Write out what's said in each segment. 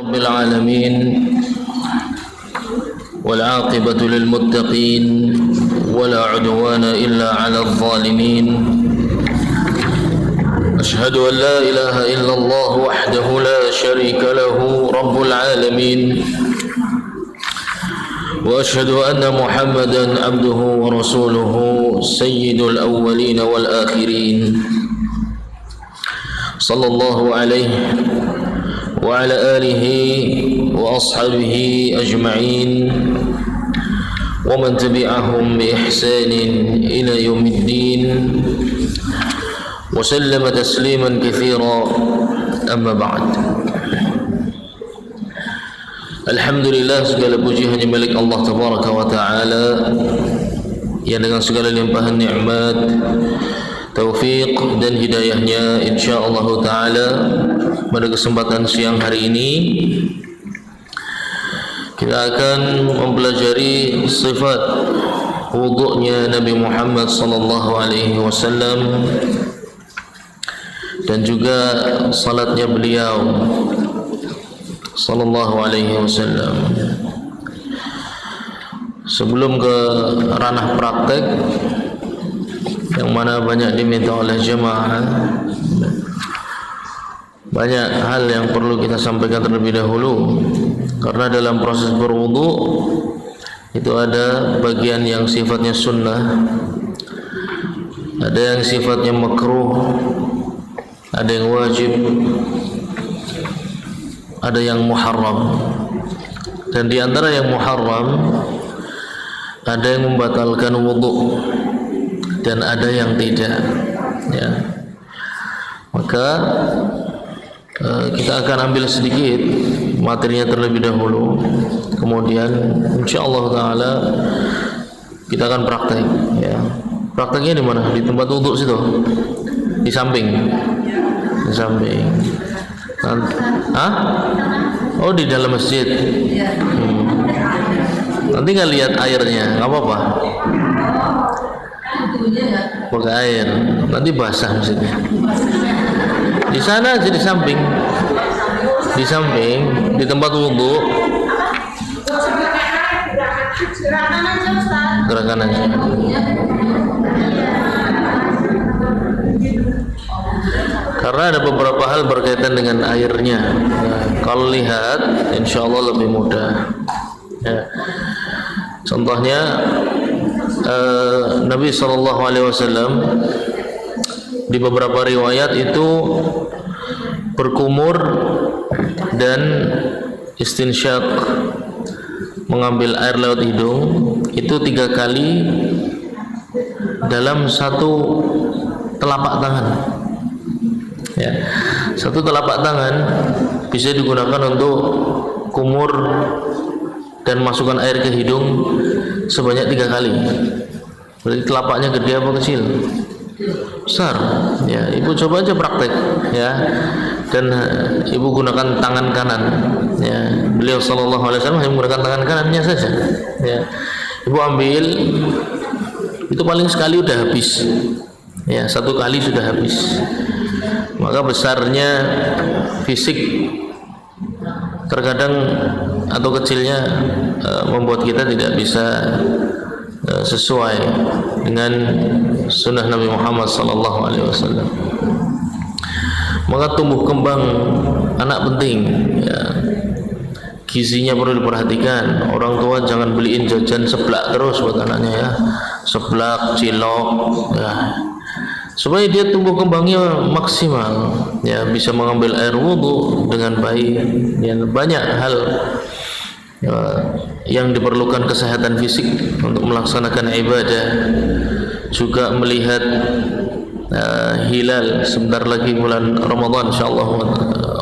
رب العالمين والعاقبة للمتقين ولا عدوان إلا على الظالمين. أشهد أن لا إله إلا الله وحده لا شريك له رب العالمين، وأشهد أن محمدا عبده ورسوله سيد الأولين والآخرين، صلى الله عليه وعلى آله وأصحابه أجمعين ومن تبعهم بإحسان إلى يوم الدين وسلم تسليما كثيرا. أما بعد. Alhamdulillah, segala puji hanya milik Allah Tabaraka wa Ta'ala yang dengan segala limpahan nikmat, taufik dan hidayahnya insyaallah Ta'ala pada kesempatan siang hari ini kita akan mempelajari sifat wudu'nya Nabi Muhammad sallallahu alaihi wasallam dan juga salatnya beliau sallallahu alaihi wasallam. Sebelum ke ranah praktek yang mana banyak diminta oleh jemaah, banyak hal yang perlu kita sampaikan terlebih dahulu, karena dalam proses berwudu itu ada bagian yang sifatnya sunnah, ada yang sifatnya makruh, ada yang wajib, ada yang muharram. Dan di antara yang muharram ada yang membatalkan wudu dan ada yang tidak, ya. Maka kita akan ambil sedikit materinya terlebih dahulu, kemudian insyaallah taala kita akan praktek, ya. Prakteknya di mana? Di tempat wudu situ, di samping, di samping. Oh, di dalam masjid. Nanti nggak lihat airnya, nggak apa-apa. Pakai air, nanti basah masjidnya. Di sana aja, di samping, di tempat wudu. Gerakan aja. Karena ada beberapa hal berkaitan dengan airnya. Kalau lihat, insya Allah lebih mudah. Ya. Contohnya, Nabi SAW di beberapa riwayat itu berkumur dan istinsyak, mengambil air lewat hidung itu 3 kali dalam satu telapak tangan, ya. Satu telapak tangan bisa digunakan untuk kumur dan masukkan air ke hidung sebanyak 3 kali. Berarti telapaknya gede apa kecil? Besar, ya. Ibu coba aja praktek, ya. Dan ibu gunakan tangan kanan, ya. Beliau sallallahu alaihi wasallam hanya menggunakan tangan kanannya saja, ya. Ibu ambil itu paling sekali udah habis, ya. 1 kali sudah habis. Maka besarnya fisik terkadang atau kecilnya membuat kita tidak bisa sesuai dengan sunnah Nabi Muhammad SAW. Maka tumbuh kembang anak penting, ya. Gizinya perlu diperhatikan. Orang tua jangan beliin jajan seblak terus buat anaknya, ya. Seblak, cilok, ya. Supaya dia tumbuh kembangnya maksimal, ya, bisa mengambil air wudu dengan baik, ya. Banyak hal, ya, yang diperlukan kesehatan fisik untuk melaksanakan ibadah. Juga melihat hilal, sebentar lagi bulan Ramadan insyaallah.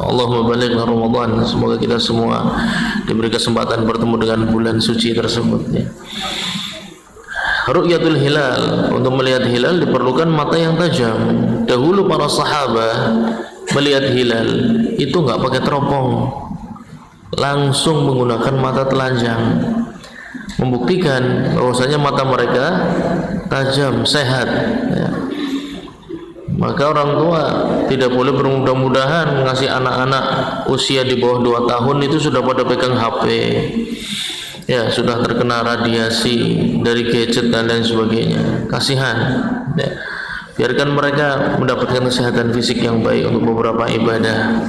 Allahumma balighna Ramadan. Semoga kita semua diberi kesempatan bertemu dengan bulan suci tersebut, ya. Ru'yatul hilal, untuk melihat hilal diperlukan mata yang tajam. Dahulu para sahabat melihat hilal itu enggak pakai teropong, langsung menggunakan mata telanjang, membuktikan bahwasanya mata mereka tajam, sehat, ya. Maka orang tua tidak boleh bermudah-mudahan ngasih anak-anak usia di bawah 2 tahun itu sudah pada pegang HP, ya sudah terkena radiasi dari gadget dan lain sebagainya. Kasihan, ya. Biarkan mereka mendapatkan kesehatan fisik yang baik untuk beberapa ibadah.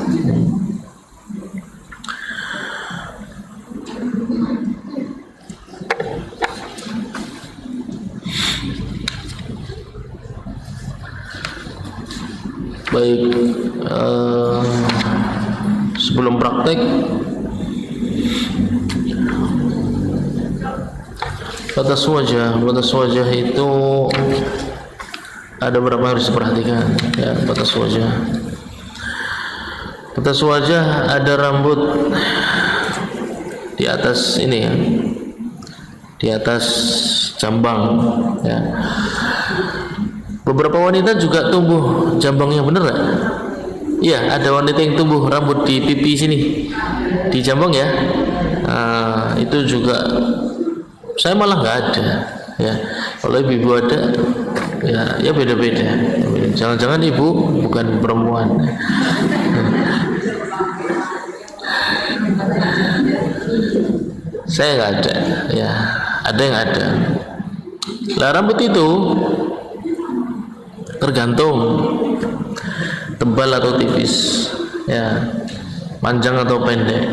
Baik, sebelum praktek, batas wajah itu ada berapa harus diperhatikan, ya. Batas wajah ada rambut di atas ini, ya, di atas jambang, ya. Beberapa wanita juga tumbuh jambangnya, bener nggak? Iya, ada wanita yang tumbuh rambut di pipi sini, di jambang, ya. Itu juga saya malah nggak ada, ya. Kalau ibu ada, ya beda-beda. Jangan-jangan ibu bukan perempuan. Saya nggak ada, ya. Ada yang ada. Lah rambut itu tergantung tebal atau tipis, ya, panjang atau pendek.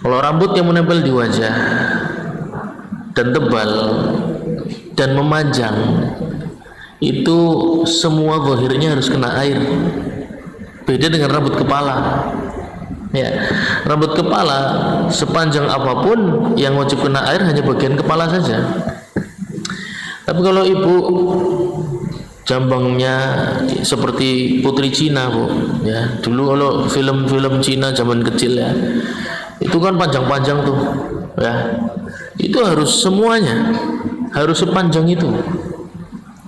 Kalau rambut yang menempel di wajah dan tebal dan memanjang, itu semua zahirnya harus kena air. Beda dengan rambut kepala, ya. Rambut kepala sepanjang apapun yang wajib kena air hanya bagian kepala saja. Tapi kalau ibu jambangnya seperti putri Cina, Bu, ya. Dulu kalau film-film Cina zaman kecil, ya, itu kan panjang-panjang tuh, ya. Itu harus semuanya harus sepanjang itu,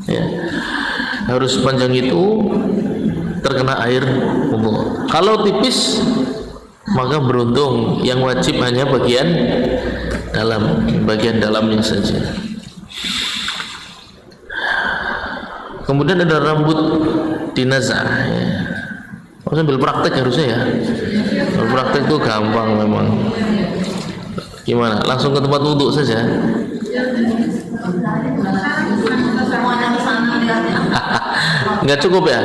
ya. Harus sepanjang itu terkena air wudu. Kalau tipis maka beruntung, yang wajib hanya bagian dalamnya saja. Kemudian ada rambut dinazah, ya. Sambil praktek harusnya, ya. Kalau praktek itu gampang memang. Gimana? Langsung ke tempat wudhu saja. Nggak cukup, ya?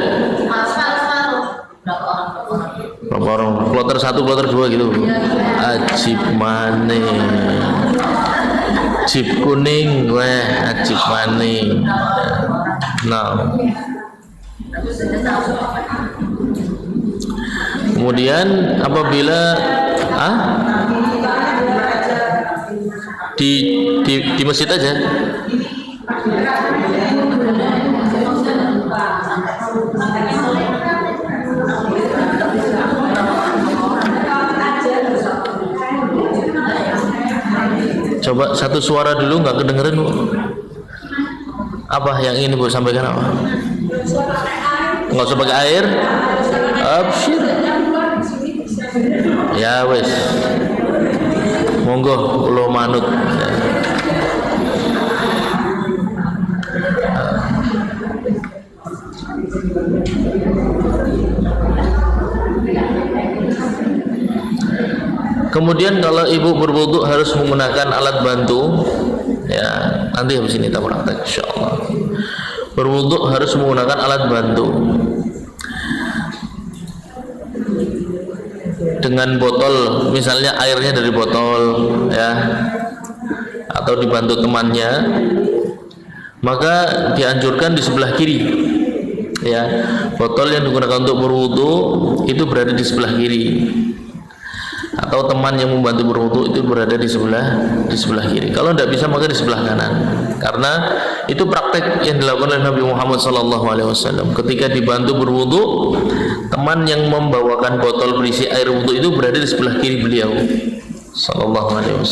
Berapa orang? Kloter 1, kloter 2 gitu. Ajib maning. Jeep kuning, weh, ajib maning. Nah, kemudian apabila di masjid aja, coba satu suara dulu, nggak kedengeran, Bu. Apa yang ini Bu sampaikan, apa? Nggak usah pakai air. Absyir. Ya wes. Monggo ulo manut. Kemudian kalau ibu berwudu harus menggunakan alat bantu, ya, nanti habis ini kita praktek insyaallah. Berwudu harus menggunakan alat bantu dengan botol, misalnya airnya dari botol, ya, atau dibantu temannya, maka dianjurkan di sebelah kiri, ya. Botol yang digunakan untuk berwudu itu berada di sebelah kiri, atau teman yang membantu berwudu itu berada di sebelah kiri. Kalau tidak bisa maka di sebelah kanan, karena itu praktek yang dilakukan oleh Nabi Muhammad SAW. Ketika dibantu berwudu, teman yang membawakan botol berisi air wudu itu berada di sebelah kiri beliau SAW,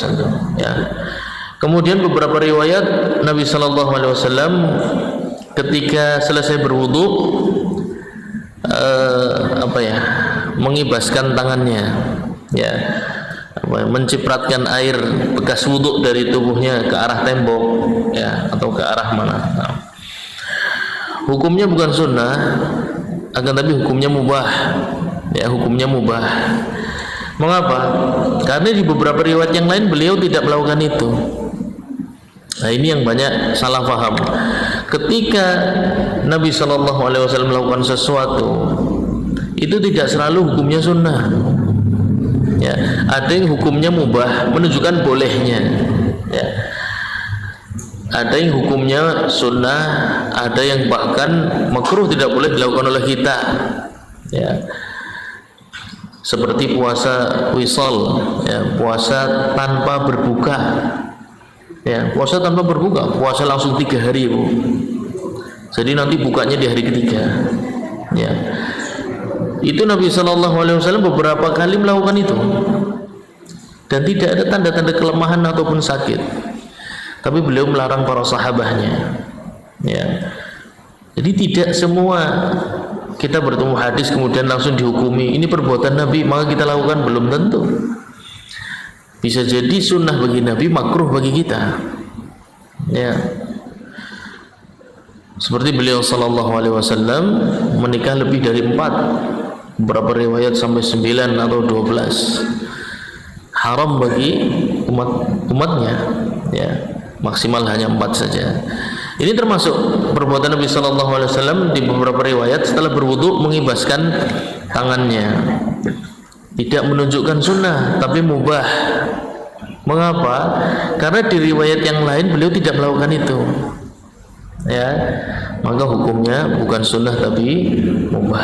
ya. Kemudian beberapa riwayat Nabi SAW ketika selesai berwudu, mengibaskan tangannya, ya, mencipratkan air bekas wudhu dari tubuhnya ke arah tembok, ya, atau ke arah mana. hukumnya bukan sunnah, akan tapi hukumnya mubah. Ya, hukumnya mubah. Mengapa? Karena di beberapa riwayat yang lain beliau tidak melakukan itu. Nah, ini yang banyak salah paham. Ketika Nabi SAW melakukan sesuatu, itu tidak selalu hukumnya sunnah. Ya, ada yang hukumnya mubah, menunjukkan bolehnya. Ya. Ada yang hukumnya sunnah, ada yang bahkan makruh, tidak boleh dilakukan oleh kita. Ya. Seperti puasa wisal, ya, puasa tanpa berbuka. Ya, puasa tanpa berbuka, puasa langsung 3 hari, Bu. Jadi nanti bukanya di hari ketiga. Ya. Itu Nabi SAW beberapa kali melakukan itu, dan tidak ada tanda-tanda kelemahan ataupun sakit. Tapi beliau melarang para sahabatnya. Ya. Jadi tidak semua kita bertemu hadis kemudian langsung dihukumi ini perbuatan Nabi maka kita lakukan, belum tentu. Bisa jadi sunnah bagi Nabi, makruh bagi kita. Ya. Seperti beliau SAW menikah lebih dari 4. Beberapa riwayat sampai 9 atau 12. Haram bagi umatnya, ya, maksimal hanya 4 saja. Ini termasuk perbuatan Nabi SAW di beberapa riwayat setelah berwudu mengibaskan tangannya. Tidak menunjukkan sunnah, tapi mubah. Mengapa? Karena di riwayat yang lain beliau tidak melakukan itu. Ya, maka hukumnya bukan sunnah tapi mubah.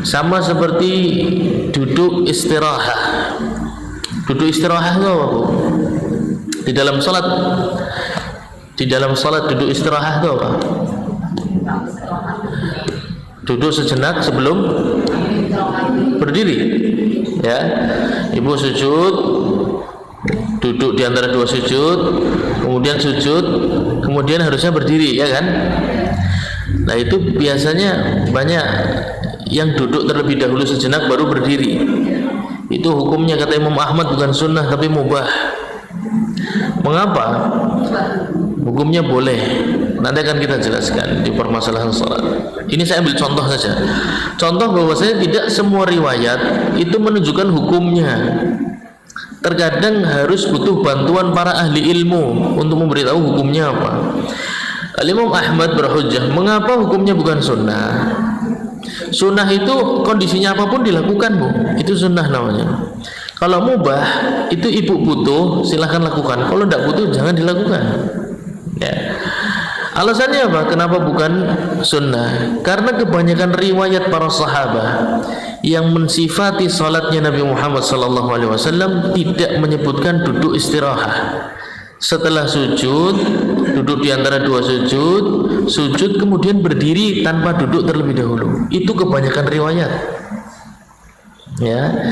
Sama seperti duduk istirahat. Duduk istirahat itu apa, Bu? Di dalam salat. Di dalam salat duduk istirahat itu apa? Duduk sejenak sebelum berdiri. Ya. Ibu sujud, duduk di antara 2 sujud, kemudian sujud, kemudian harusnya berdiri, ya kan? Nah, itu biasanya banyak yang duduk terlebih dahulu sejenak baru berdiri. Itu hukumnya kata Imam Ahmad bukan sunnah tapi mubah. Mengapa? Hukumnya boleh. Nanti akan kita jelaskan di permasalahan salat. Ini saya ambil contoh saja. Contoh bahwasanya tidak semua riwayat itu menunjukkan hukumnya. Terkadang harus butuh bantuan para ahli ilmu untuk memberitahu hukumnya apa. Imam Ahmad berhujjah, mengapa hukumnya bukan sunnah? Sunnah itu kondisinya apapun dilakukan, Bu. Itu sunnah namanya. Kalau mubah itu ibu butuh, silahkan lakukan. Kalau tidak butuh jangan dilakukan. Ya. Alasannya apa? Kenapa bukan sunnah? Karena kebanyakan riwayat para sahabat yang mensifati salatnya Nabi Muhammad SAW tidak menyebutkan duduk istirahat. Setelah sujud, duduk di antara 2 sujud, sujud kemudian berdiri tanpa duduk terlebih dahulu. Itu kebanyakan riwayat. Ya.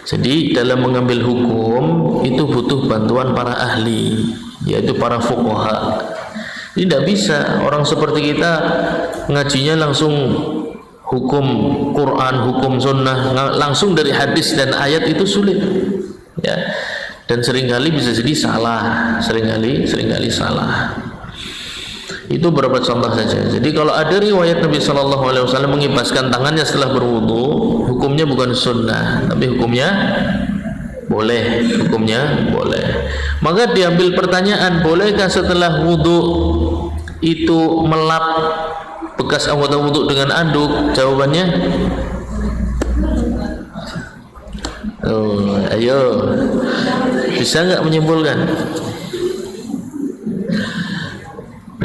Jadi dalam mengambil hukum itu butuh bantuan para ahli, yaitu para fuqaha. Ini tidak bisa orang seperti kita ngajinya langsung hukum Quran, hukum sunnah langsung dari hadis dan ayat, itu sulit. Ya. Dan seringkali bisa jadi salah, seringkali salah. Itu beberapa contoh saja. Jadi kalau ada riwayat Nabi SAW mengibaskan tangannya setelah berwudu, hukumnya bukan sunnah, tapi hukumnya boleh. Hukumnya boleh. Maka diambil pertanyaan, bolehkah setelah wudu itu melap bekas anggota wudu dengan anduk? Jawabannya, ayo, bisa nggak menyimpulkan?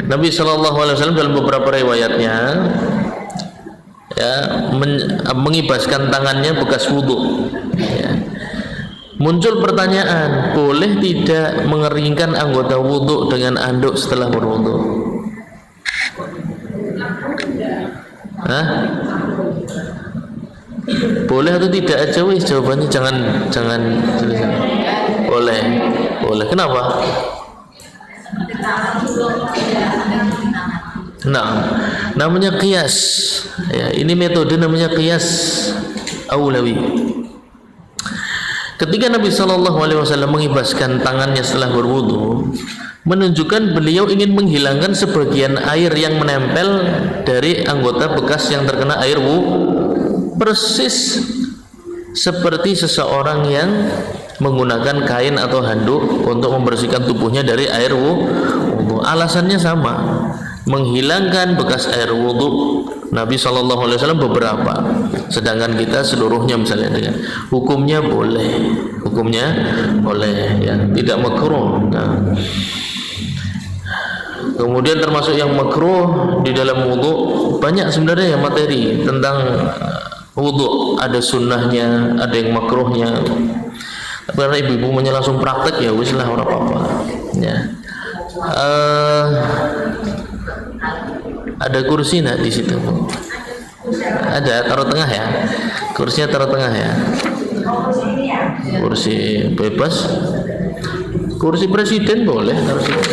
Nabi SAW dalam beberapa riwayatnya ya, mengibaskan tangannya bekas wudu. Ya. Muncul pertanyaan, boleh tidak mengeringkan anggota wudu dengan anduk setelah berwudu? Hah? Boleh atau tidak aja wis, jawabannya jangan boleh. Kenapa? Nah, namanya qiyas. Ya, ini metode namanya qiyas aulawi. Ketika Nabi SAW mengibaskan tangannya setelah berwudu, menunjukkan beliau ingin menghilangkan sebagian air yang menempel dari anggota bekas yang terkena air persis seperti seseorang yang menggunakan kain atau handuk untuk membersihkan tubuhnya dari air wudu. Alasannya sama, menghilangkan bekas air wudu Nabi SAW beberapa, sedangkan kita seluruhnya misalnya dengan hukumnya boleh ya, tidak makruh. Nah, kemudian termasuk yang makruh di dalam wudu banyak sebenarnya ya materi tentang wudu, ada sunnahnya, ada yang makruhnya. Karena ibu-ibu langsung praktek ya wis lah, ora apa-apa ya. Ada kursi nak di situ? Ada, taruh tengah ya. Kursinya taruh tengah ya. Kursi bebas. Kursi presiden boleh taruh situ.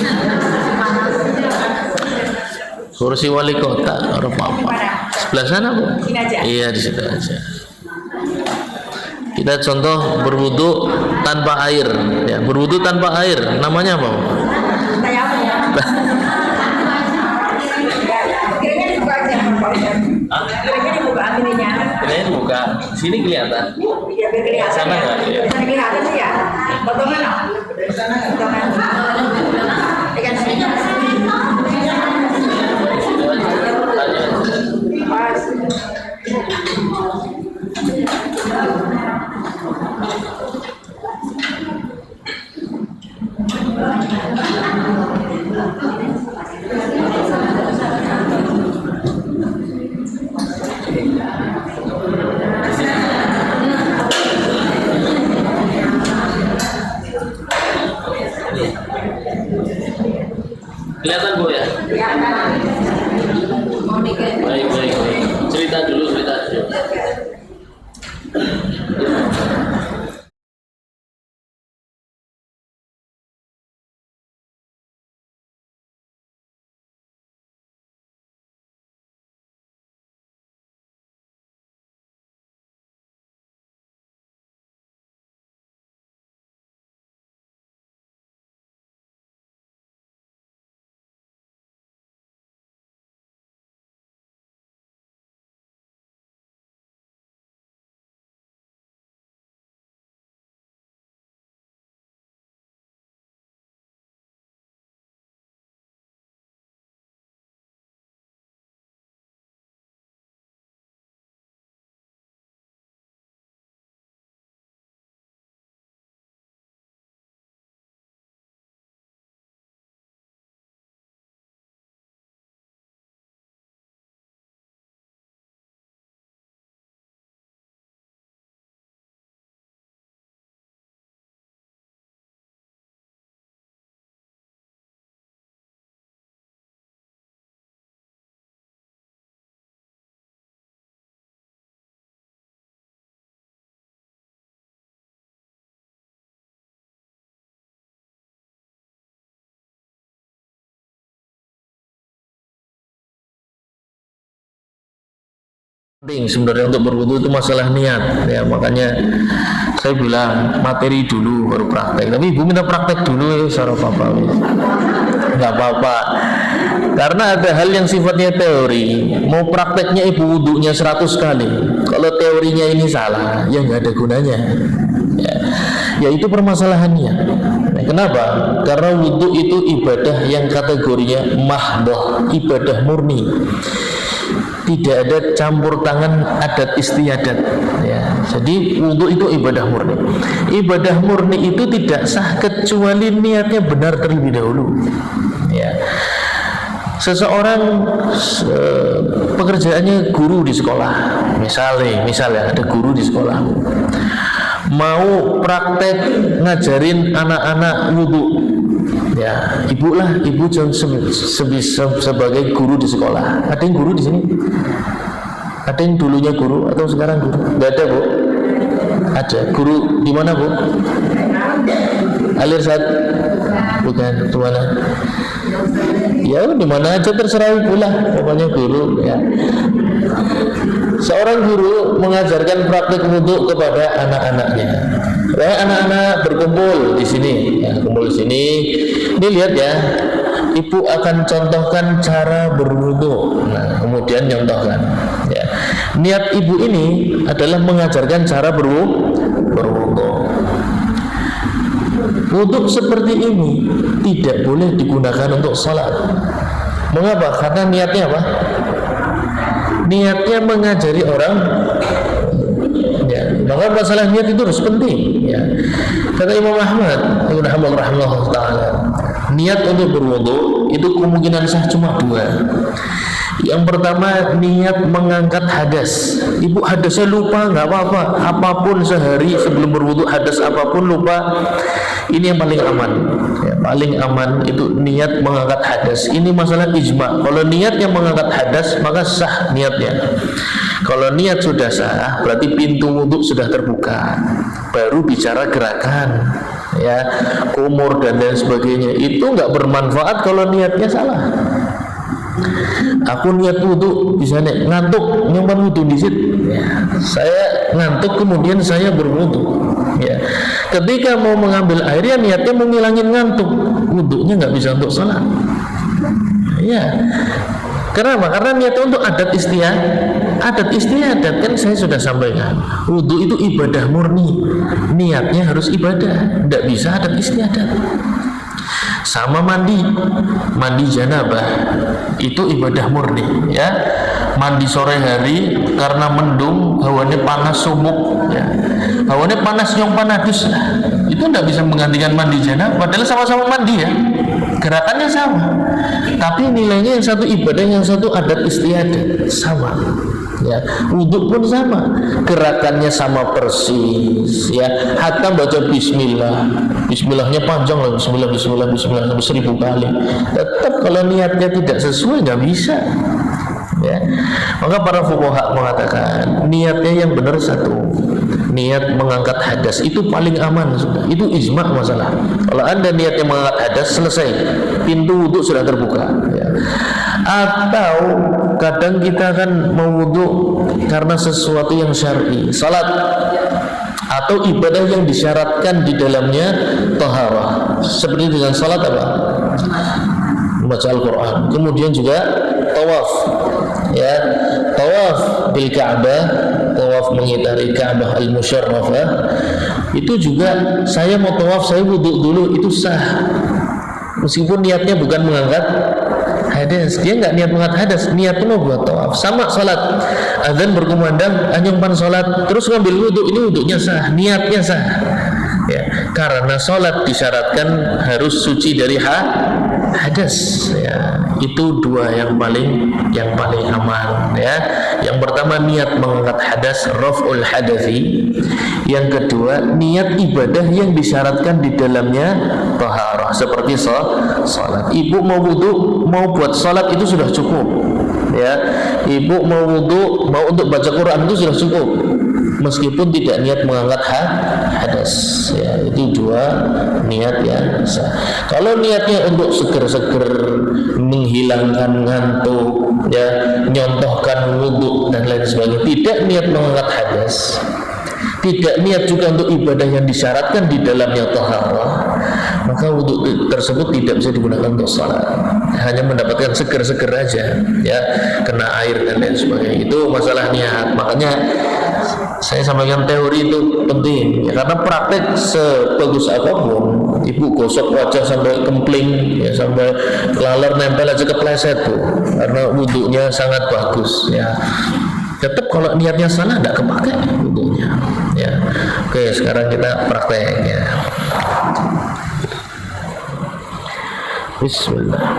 Kursi wali kota, ora apa-apa. Sebelah sana Bu. Iya di situ aja. Kita contoh berwudu tanpa air ya. Berwudu tanpa air namanya apa? Kirain buka, sini kelihatan. Sana nggak kelihatan sih ya. Potongan kelihatan Bu ya? Baik. Cerita dulu. Penting sebenarnya untuk berwudu itu masalah niat ya, makanya saya bilang materi dulu baru praktek. Tapi ibu minta praktek dulu ya, apa-apa nggak apa-apa, karena ada hal yang sifatnya teori. Mau prakteknya ibu wudunya 100 kali, kalau teorinya ini salah ya nggak ada gunanya ya itu permasalahannya. Nah, kenapa? Karena wudu itu ibadah yang kategorinya mahdhah, ibadah murni, tidak ada campur tangan adat istiadat ya. Jadi wudu itu ibadah murni. Ibadah murni itu tidak sah kecuali niatnya benar terlebih dahulu ya. Seseorang pekerjaannya guru di sekolah, misalnya ada guru di sekolah, mau praktek ngajarin anak-anak wudu ya, ibu sebagai guru di sekolah. Ada yang guru di sini? Ada yang dulunya guru atau sekarang guru? Nggak ada Bu? Ada. Guru di mana Bu? Alirsat? Bukan, di mana? Ya di mana aja terserah ibu lah, pokoknya guru ya. Seorang guru mengajarkan praktik wudu kepada anak-anaknya. Anak-anak berkumpul di sini, ya, kumpul di sini. Ini lihat ya, ibu akan contohkan cara berwudu. Nah, kemudian contohkan. Ya. Niat ibu ini adalah mengajarkan cara berwudu. Wudu seperti ini tidak boleh digunakan untuk sholat. Mengapa? Karena niatnya apa? Niatnya mengajari orang. Ya, maka masalah niat itu harus penting. Ya. Kata Imam Ahmad Ibn Hanbal rahimahullah taala, niat untuk berwudu itu kemungkinan sah cuma dua. Yang pertama, niat mengangkat hadas. Ibu hadasnya lupa, nggak apa-apa. Apapun sehari sebelum berwudu hadas apapun lupa, ini yang paling aman. Ya, paling aman itu niat mengangkat hadas. Ini masalah ijma. Kalau niat yang mengangkat hadas maka sah niatnya. Kalau niat sudah sah, berarti pintu wudu sudah terbuka. Baru bicara gerakan, ya, kumur dan lain sebagainya. Itu nggak bermanfaat kalau niatnya salah. Aku niat wudu bisa ngantuk nyimpan wudu di situ. Ya, saya ngantuk kemudian saya berwudu. Ya, ketika mau mengambil air ya niatnya mau ngilangin ngantuk, wudunya nggak bisa untuk sholat. Ya, kenapa? Karena niatnya untuk adat istiadat kan saya sudah sampaikan. Wudu itu ibadah murni, niatnya harus ibadah, tidak bisa adat istiadat. Sama mandi janabah itu ibadah murni, ya. Mandi sore hari karena mendung, hawanya panas sumuk, ya. Hawanya panas yang panadus, itu tidak bisa menggantikan mandi janabah. Padahal sama-sama mandi, ya. Gerakannya sama, tapi nilainya yang satu ibadah, yang satu adat istiadat, sama. Ya, wudhu pun sama, gerakannya sama persis, ya. Hatta baca bismillahnya panjang lah, bismillah 1000 kali. Tetap kalau niatnya tidak sesuai nggak bisa, ya. Maka para fuqaha mengatakan niatnya yang benar satu, niat mengangkat hadas itu paling aman sudah. Itu ijma masalah. Kalau anda niatnya mengangkat hadas, selesai, pintu wudhu sudah terbuka, ya. Atau kadang kita akan mewudu karena sesuatu yang syar'i, salat atau ibadah yang disyaratkan di dalamnya taharah, seperti dengan salat apa? Membaca Al-Quran, kemudian juga tawaf, ya, tawaf bil Ka'bah, tawaf mengitari Ka'bah al-Musyarrafah. Itu juga saya mau tawaf, saya wudu dulu, itu sah meskipun niatnya bukan mengangkat hadas. Dia nggak niat mengangkat hadas, niatnya mau buat tawaf. Sama salat, azan berkumandang, anyongpan salat, terus ngambil wudu, ini wudunya sah, niatnya sah, ya. Karena salat disyaratkan harus suci dari hadas, ya. Itu dua yang paling aman, ya. Yang pertama niat mengangkat hadas, raf'ul hadathi. Yang kedua niat ibadah yang disyaratkan di dalamnya taharah, seperti salat. Ibu mau wudu, mau buat salat itu sudah cukup, ya. Ibu mau wudu, mau untuk baca Quran itu sudah cukup, meskipun tidak niat mengangkat hadas, ya. Itu dua niat yang sah. Kalau niatnya untuk seger-seger, menghilangkan ngantuk, ya, nyontohkan wudu dan lain sebagainya, tidak niat mengangkat hadas, tidak niat juga untuk ibadah yang disyaratkan di dalamnya taharah, maka wudu tersebut tidak bisa digunakan untuk salat. Hanya mendapatkan seger-seger aja, ya, kena air dan lain sebagainya. Itu masalah niat. Makanya saya sampaikan teori itu penting, ya, karena praktek sebagus apapun, ibu gosok wajah sampai kempling, ya, sampai laler nempel aja kepleset tuh, karena wudunya sangat bagus, ya. Tetap kalau niatnya salah tidak kepake wudunya, ya. Oke, sekarang kita prakteknya. Bismillah.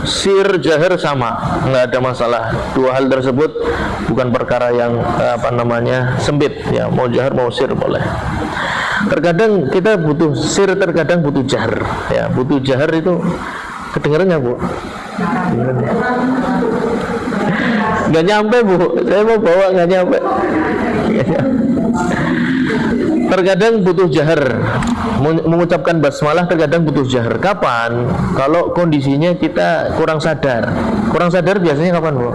sir jahar sama, nggak ada masalah. Dua hal tersebut bukan perkara yang sempit ya, mau jahar mau sir boleh. Terkadang kita butuh sir, terkadang butuh jahar ya. Butuh jahar itu kedengeran nggak Bu? Nggak nyampe Bu, saya mau bawa nggak nyampe. Terkadang butuh jahar, mengucapkan basmalah terkadang butuh jahar. Kapan? Kalau kondisinya kita kurang sadar. Kurang sadar biasanya kapan Bu?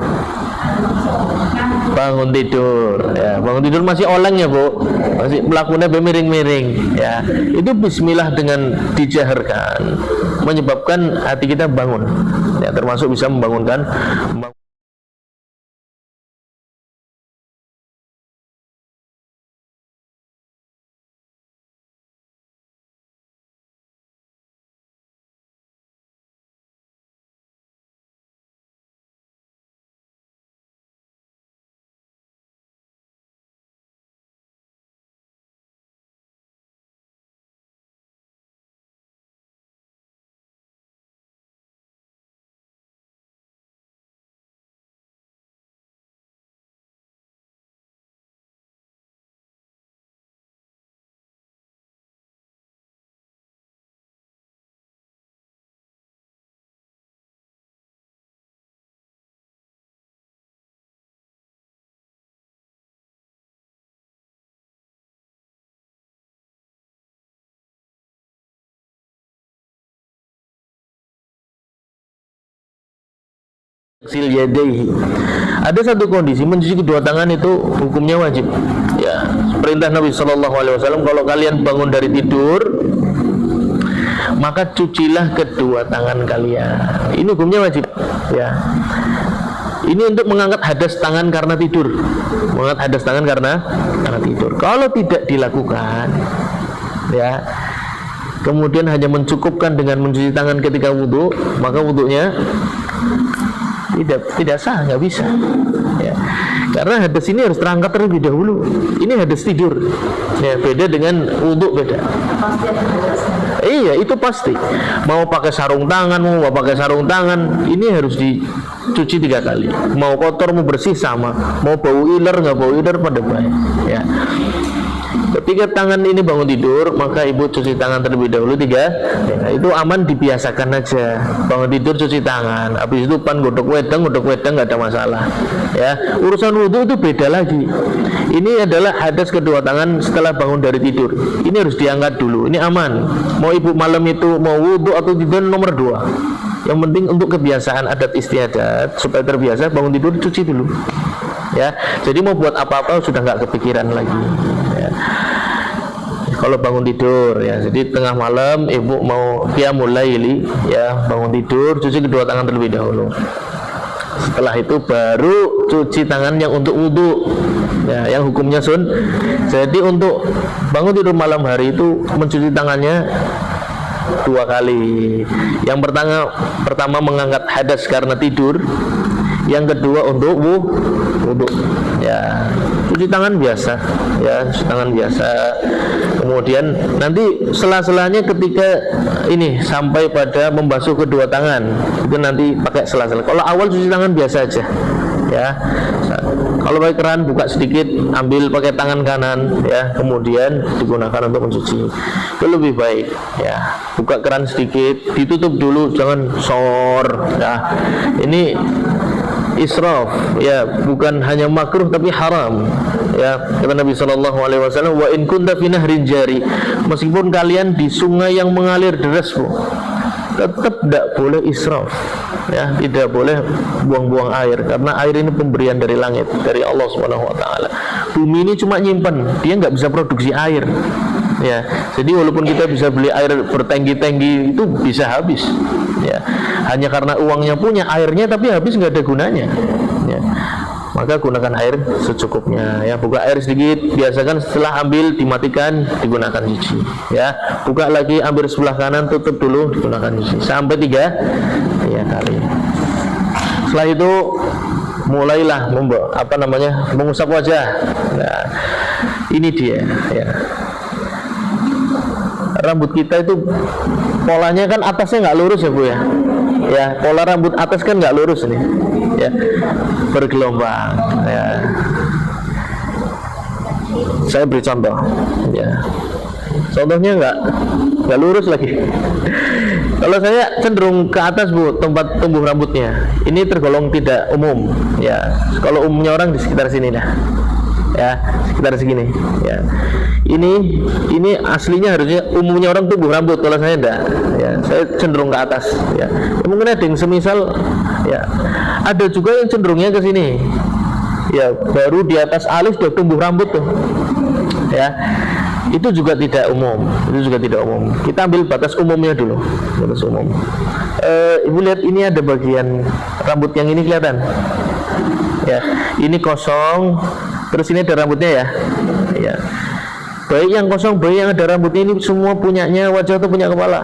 Bangun tidur ya, bangun tidur masih oleng ya Bu, masih melakukannya miring-miring ya. Itu bismillah dengan dijaharkan menyebabkan hati kita bangun ya, termasuk bisa membangunkan sil yadaihi. Ada satu kondisi mencuci kedua tangan itu hukumnya wajib. Ya, perintah Nabi Shallallahu Alaihi Wasallam, kalau kalian bangun dari tidur, maka cucilah kedua tangan kalian. Ini hukumnya wajib. Ya, ini untuk mengangkat hadas tangan karena tidur, mengangkat hadas tangan karena tidur. Kalau tidak dilakukan, ya, kemudian hanya mencukupkan dengan mencuci tangan ketika wudhu, maka wudhunya tidak sah, nggak bisa ya. Karena hadas ini harus terangkat terlebih dahulu. Ini hadas tidur ya, beda dengan wudhu, beda. Iya, itu pasti. Mau pakai sarung tangan, mau pakai sarung tangan, ini harus dicuci 3 kali. Mau kotor mau bersih sama, mau bau iler nggak bau iler pada baik ya. Ketika tangan ini bangun tidur, maka ibu cuci tangan terlebih dahulu 3 ya, itu aman, dibiasakan aja. Bangun tidur cuci tangan, habis itu pan godok wedang nggak ada masalah ya. Urusan wudhu itu beda lagi. Ini adalah hadas kedua tangan setelah bangun dari tidur. Ini harus diangkat dulu, ini aman. Mau ibu malam itu mau wudhu atau tidur nomor 2. Yang penting untuk kebiasaan adat istiadat, supaya terbiasa bangun tidur cuci dulu ya. Jadi mau buat apa-apa sudah nggak kepikiran lagi ya. Kalau bangun tidur ya, jadi tengah malam ibu mau qiyamul laili ya, bangun tidur cuci kedua tangan terlebih dahulu. Setelah itu baru cuci tangan yang untuk wudhu ya, yang hukumnya sun. Jadi untuk bangun tidur malam hari itu mencuci tangannya 2 kali. Yang pertama mengangkat hadas karena tidur, yang kedua untuk wudhu ya, cuci tangan biasa ya, cuci tangan biasa. Kemudian nanti sela-selanya ketika ini sampai pada membasuh kedua tangan, itu nanti pakai sela-sela. Kalau awal cuci tangan biasa aja ya. Kalau pakai keran buka sedikit, ambil pakai tangan kanan ya, kemudian digunakan untuk mencuci. Itu lebih baik ya. Buka keran sedikit, ditutup dulu, jangan sor ya. Ini israf ya, bukan hanya makruh tapi haram ya. Kata Nabi Shallallahu Alaihi Wasallam, wa in kunta fi nahrin jari, meskipun kalian di sungai yang mengalir deras Bu, tetap tidak boleh israf ya, tidak boleh buang-buang air, karena air ini pemberian dari langit, dari Allah Subhanahu Wa Taala. Bumi ini cuma nyimpen, dia nggak bisa produksi air ya. Jadi walaupun kita bisa beli air bertengki-tengki, itu bisa habis ya, hanya karena uangnya punya airnya, tapi habis nggak ada gunanya ya. Maka gunakan air secukupnya ya. Buka air sedikit, biasakan setelah ambil dimatikan, digunakan cuci ya. Buka lagi, ambil sebelah kanan, tutup dulu, digunakan cuci sampai 3 kali. Setelah itu mulailah mengusap wajah. Nah, ini dia ya. Rambut kita itu polanya kan atasnya nggak lurus ya Bu ya. ya. Pola rambut atas kan nggak lurus nih, ya, bergelombang. Ya. Saya beri contoh, ya. Contohnya nggak lurus lagi. Kalau saya cenderung ke atas bu, tempat tumbuh rambutnya. Ini tergolong tidak umum, ya. Kalau umumnya orang di sekitar sini dah, ya, sekitar segini, ya. Ini aslinya harusnya umumnya orang tumbuh rambut. Kalau saya enggak, ya, saya cenderung ke atas, ya. Mungkin ada yang semisal, ya, ada juga yang cenderungnya ke sini, ya, baru di atas alis sudah tumbuh rambut tuh, ya. Itu juga tidak umum, Kita ambil batas umumnya dulu, batas umum. Ibu lihat ini ada bagian rambut yang ini kelihatan, ya. Ini kosong, terus ini ada rambutnya, ya, ya. Baik yang kosong, baik yang ada rambutnya, ini semua punyanya wajah atau punya kepala?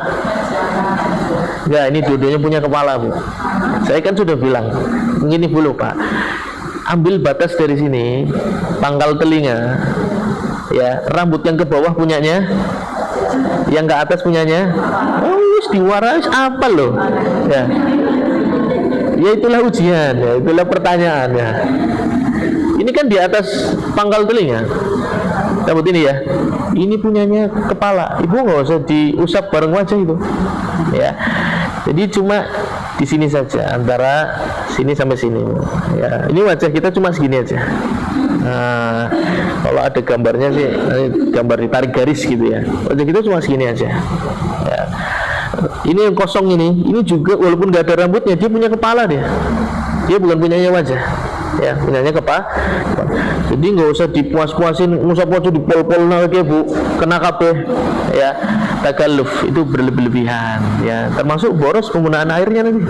Enggak, ini dua-duanya punya kepala, bu. Saya kan sudah bilang, mungkin ibu lupa. Ambil batas dari sini, pangkal telinga, ya, rambut yang ke bawah punyanya, yang ke atas punyanya. Oh, diwaras apa loh, ya. Ya itulah ujian, ya, itulah pertanyaan, ya. Ini kan di atas pangkal telinga, rambut ini, ya. Ini punyanya kepala. Ibu nggak usah diusap bareng wajah itu, ya. Jadi cuma di sini saja, antara sini sampai sini, ya. Ini wajah kita cuma segini aja. Nah, kalau ada gambarnya sih, gambar ditarik garis gitu, ya. Wajah kita cuma segini aja, ya. Ini yang kosong ini juga walaupun nggak ada rambutnya, dia punya kepala dia bukan punyanya wajah, ya, punyanya kepala. Jadi nggak usah dipuas-puasin, ngusap wajah dipol-pol lagi, bu, kena kabeh, ya. Takalluf itu berlebihan, ya, termasuk boros penggunaan airnya nanti,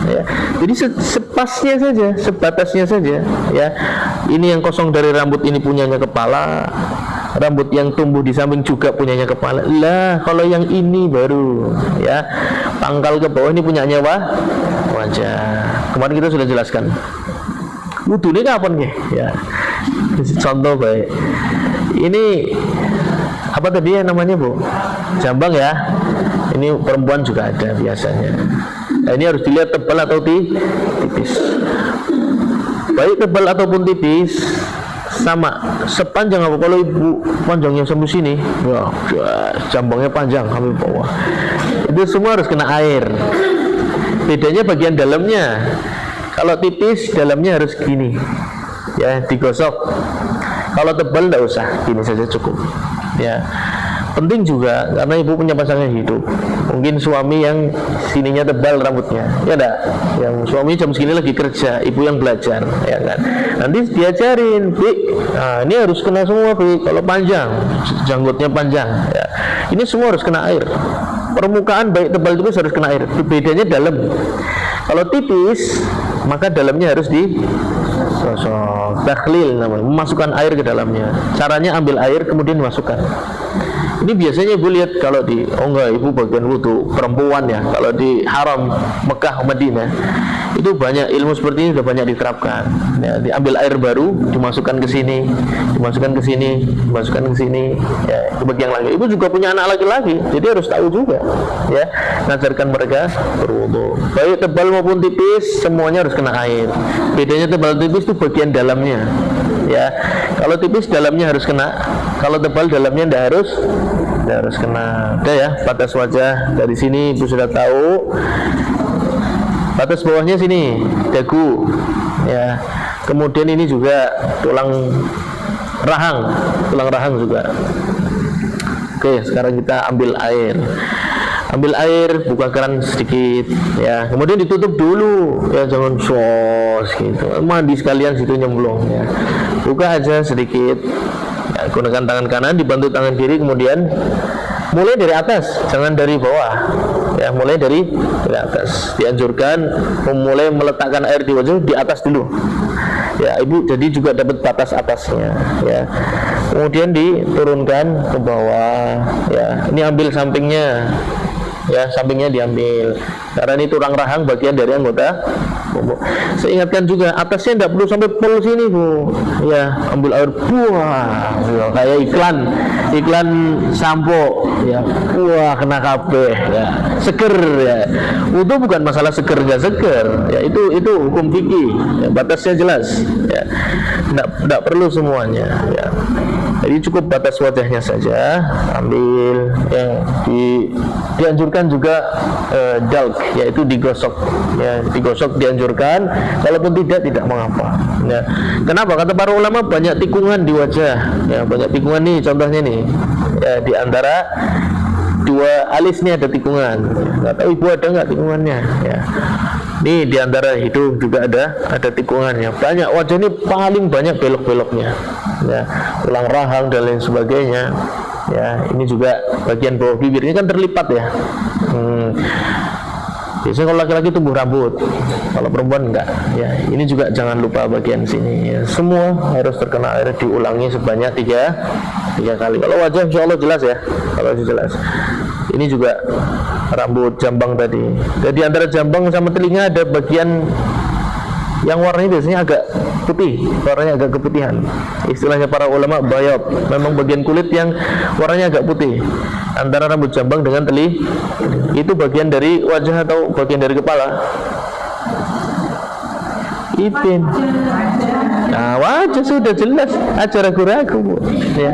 ya. Jadi sepasnya saja, sebatasnya saja, ya. Ini yang kosong dari rambut ini punyanya kepala, rambut yang tumbuh di samping juga punyanya kepala. Lah, kalau yang ini baru, ya, pangkal ke bawah ini punyanya wajah. Kemarin kita sudah jelaskan. Wudu ini kapan nih? Ya, contoh baik. Ini apa tadi ya namanya, bu? Jambang, ya. Ini perempuan juga ada biasanya. Nah, ini harus dilihat tebal atau tipis. Baik tebal ataupun tipis sama, sepanjang apa. Kalau ibu panjangnya sampai sini, wah, jambangnya panjang sampai bawah, itu semua harus kena air. Bedanya bagian dalamnya. Kalau tipis dalamnya harus gini, ya, digosok. Kalau tebal tidak usah, gini saja cukup, ya. Penting juga karena ibu punya pasangan hidup, mungkin suami yang sininya tebal rambutnya, ya enggak, yang suami jam segini lagi kerja, ibu yang belajar, ya kan. Nanti diajarin, Bi, nah, ini harus kena semua, Bi. Kalau panjang, janggutnya panjang, ya, ini semua harus kena air. Permukaan baik tebal tipis harus kena air. Bedanya dalam. Kalau tipis, maka dalamnya harus digosok, takhlil namanya, memasukkan air ke dalamnya. Caranya ambil air kemudian masukkan. Ini biasanya ibu lihat kalau ibu bagian wudu perempuan, ya, kalau di haram Mekah Madinah itu banyak ilmu seperti ini, sudah banyak diterapkan, ya. Diambil air baru, dimasukkan ke sini, dimasukkan ke sini, dimasukkan ke sini, ya, ke bagian lagi. Ibu juga punya anak laki-laki, jadi harus tahu juga, ya, ngajarkan mereka berwudu. Baik tebal maupun tipis, semuanya harus kena air. Bedanya tebal tipis itu bagian dalamnya, ya. Kalau tipis dalamnya harus kena, kalau tebal dalamnya tidak harus kena. Udah, ya, batas wajah dari sini ibu sudah tahu. Batas bawahnya sini dagu, ya. Kemudian ini juga tulang rahang juga. Oke, sekarang kita ambil air, buka keran sedikit, ya. Kemudian ditutup dulu, ya, jangan sos gitu. Mandi sekalian situ nyemplung, ya. Buka aja sedikit, ya, gunakan tangan kanan dibantu tangan kiri, kemudian mulai dari atas, jangan dari bawah, ya, mulai dari atas. Dianjurkan memulai meletakkan air di wajah di atas dulu, ya, ibu, jadi juga dapat batas atasnya, ya. Kemudian diturunkan ke bawah, ya. Ini ambil sampingnya, ya, sampingnya diambil karena ini tulang rahang bagian dari anggota tubuh. Saya ingatkan juga atasnya tidak perlu sampai pol sini Bu, ya, ambil air buah ya, kayak iklan sampo ya, wah kena kabeh ya, seger ya. Wudu bukan masalah seger nggak seger ya, itu hukum fikih ya, batasnya jelas ya, tidak perlu semuanya ya. Jadi cukup batas wajahnya saja ambil ya. Dianjurkan juga dalk, yaitu digosok ya, digosok dianjurkan, kalaupun tidak mengapa ya. Kenapa? Kata para ulama banyak tikungan di wajah ya, banyak tikungan nih, contohnya nih ya, di antara dua alis nih ada tikungan, nggak tahu ibu ada nggak tikungannya ya. Nih di antara hidung juga ada tikungannya. Banyak, wajah ini paling banyak belok-beloknya ya, tulang rahang dan lain sebagainya ya. Ini juga bagian bawah bibir ini kan terlipat ya. Biasanya kalau laki-laki tumbuh rambut, kalau perempuan enggak ya. Ini juga jangan lupa bagian sini ya. Semua harus terkena air, diulangi sebanyak tiga kali. Kalau wajah insya Allah jelas ya, kalau jelas. Ini juga rambut jambang tadi. Jadi antara jambang sama telinga ada bagian yang warnanya biasanya agak putih, warnanya agak keputihan. Istilahnya para ulama bayat, memang bagian kulit yang warnanya agak putih antara rambut jambang dengan telinga. Itu bagian dari wajah atau bagian dari kepala? Ipin. Nah, wajah sudah jelas, aja ragu-ragu Bu ya.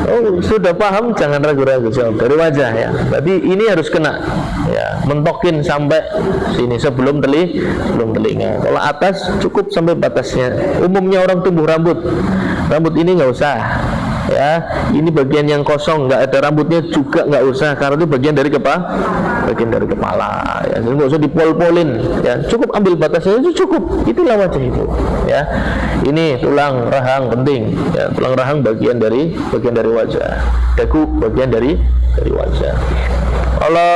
Oh, sudah paham, jangan ragu-ragu, jawab dari wajah ya. Berarti ini harus kena ya, mentokin sampai sini sebelum telinga. Kalau atas cukup sampai batasnya. Umumnya orang tumbuh rambut ini nggak usah ya. Ini bagian yang kosong, nggak ada rambutnya juga nggak usah, karena itu bagian dari kepala ya. Jadi nggak usah dipol-polin ya, cukup ambil batasnya itu cukup. Itulah wajah itu ya. Ini tulang rahang penting ya, tulang rahang bagian dari wajah, dagu bagian dari wajah. Kalau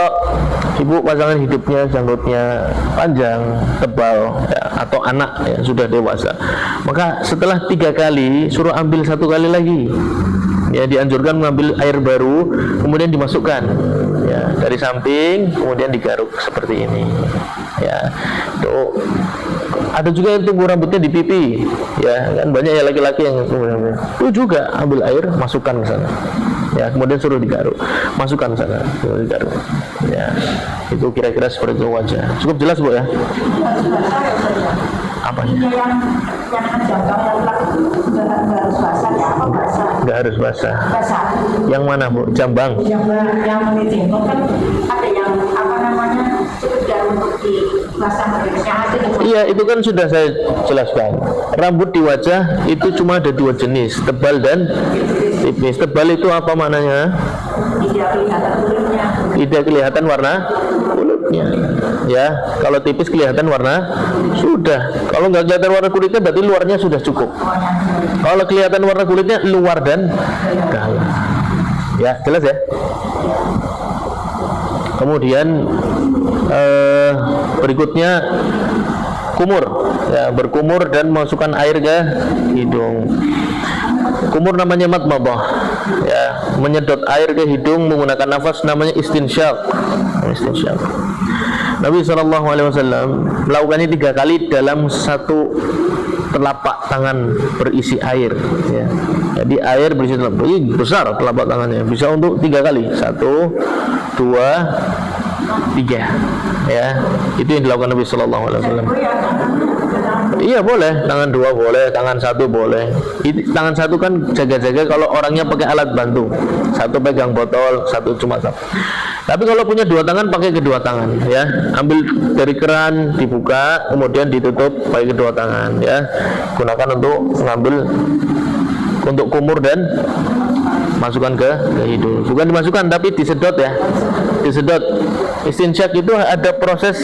ibu pasangan hidupnya janggutnya panjang, tebal ya, atau anak ya, sudah dewasa, maka setelah 3 kali suruh ambil 1 kali lagi ya. Dianjurkan mengambil air baru kemudian dimasukkan ya, dari samping kemudian digaruk seperti ini ya. Tuh, ada juga yang tumbuh rambutnya di pipi ya, kan banyak ya laki-laki yang tumbuh rambut. Itu juga ambil air, masukkan ke sana ya, kemudian suruh digaruk, masukkan ke sana, suruh digaruk ya. Itu kira-kira seperti itu wajah. Cukup jelas Bu ya? Apanya? Yang jambang nggak harus basah ya? Apa basah? Nggak harus basah. Yang mana Bu? Jambang? Yang jenggot kan ada yang apa namanya, sekedar untuk dibasah. Iya, itu kan sudah saya jelaskan. Rambut di wajah itu cuma ada 2 jenis, tebal dan tipis. Tebal itu apa maknanya? Tidak kelihatan warna kulitnya ya. Kalau tipis kelihatan warna, sudah. Kalau nggak kelihatan warna kulitnya berarti luarnya sudah cukup. Kalau kelihatan warna kulitnya luar dan dalam ya, jelas ya. Kemudian berikutnya kumur ya, berkumur dan masukkan air ke hidung. Kumur namanya madmadah ya, menyedot air ke hidung menggunakan nafas, namanya istinsyaq. Nabi SAW melakukannya 3 kali dalam 1 telapak tangan berisi air ya. Jadi air berisi telapak, besar telapak tangannya, bisa untuk 3 kali, 1, 2, 3 ya. Itu yang dilakukan Nabi SAW. Iya boleh, tangan 2 boleh, tangan 1 boleh. Tangan 1 kan jaga-jaga kalau orangnya pakai alat bantu. 1 pegang botol, 1 cuma satu. Tapi kalau punya 2 tangan, pakai kedua tangan ya. Ambil dari keran, dibuka, kemudian ditutup pakai kedua tangan ya. Gunakan untuk mengambil, untuk kumur dan masukkan ke hidung. Bukan dimasukkan tapi disedot ya. Disedot. Istinsyak itu ada proses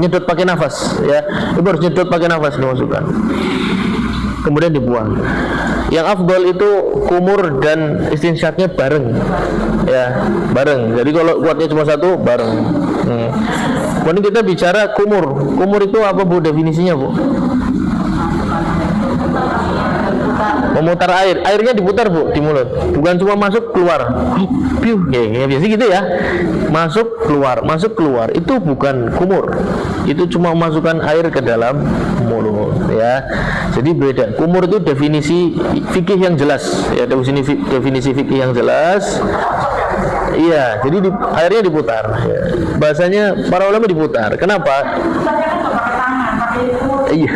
nyedot pakai nafas ya. Itu harus nyedot pakai nafas dimasukkan, kemudian dibuang. Yang afdal itu kumur dan istinsyaknya bareng ya, bareng. Jadi kalau kuatnya cuma 1 bareng. Kemudian kita bicara kumur. Kumur itu apa Bu definisinya Bu? Memutar air, airnya diputar Bu di mulut, bukan cuma masuk keluar. Piu, ya biasa gitu ya. Masuk keluar, itu bukan kumur. Itu cuma masukkan air ke dalam mulut ya. Jadi beda. Kumur itu definisi fikih yang jelas ya, definisi fikih yang jelas. Iya, jadi airnya diputar ya. Bahasanya para ulama diputar. Kenapa? Iya.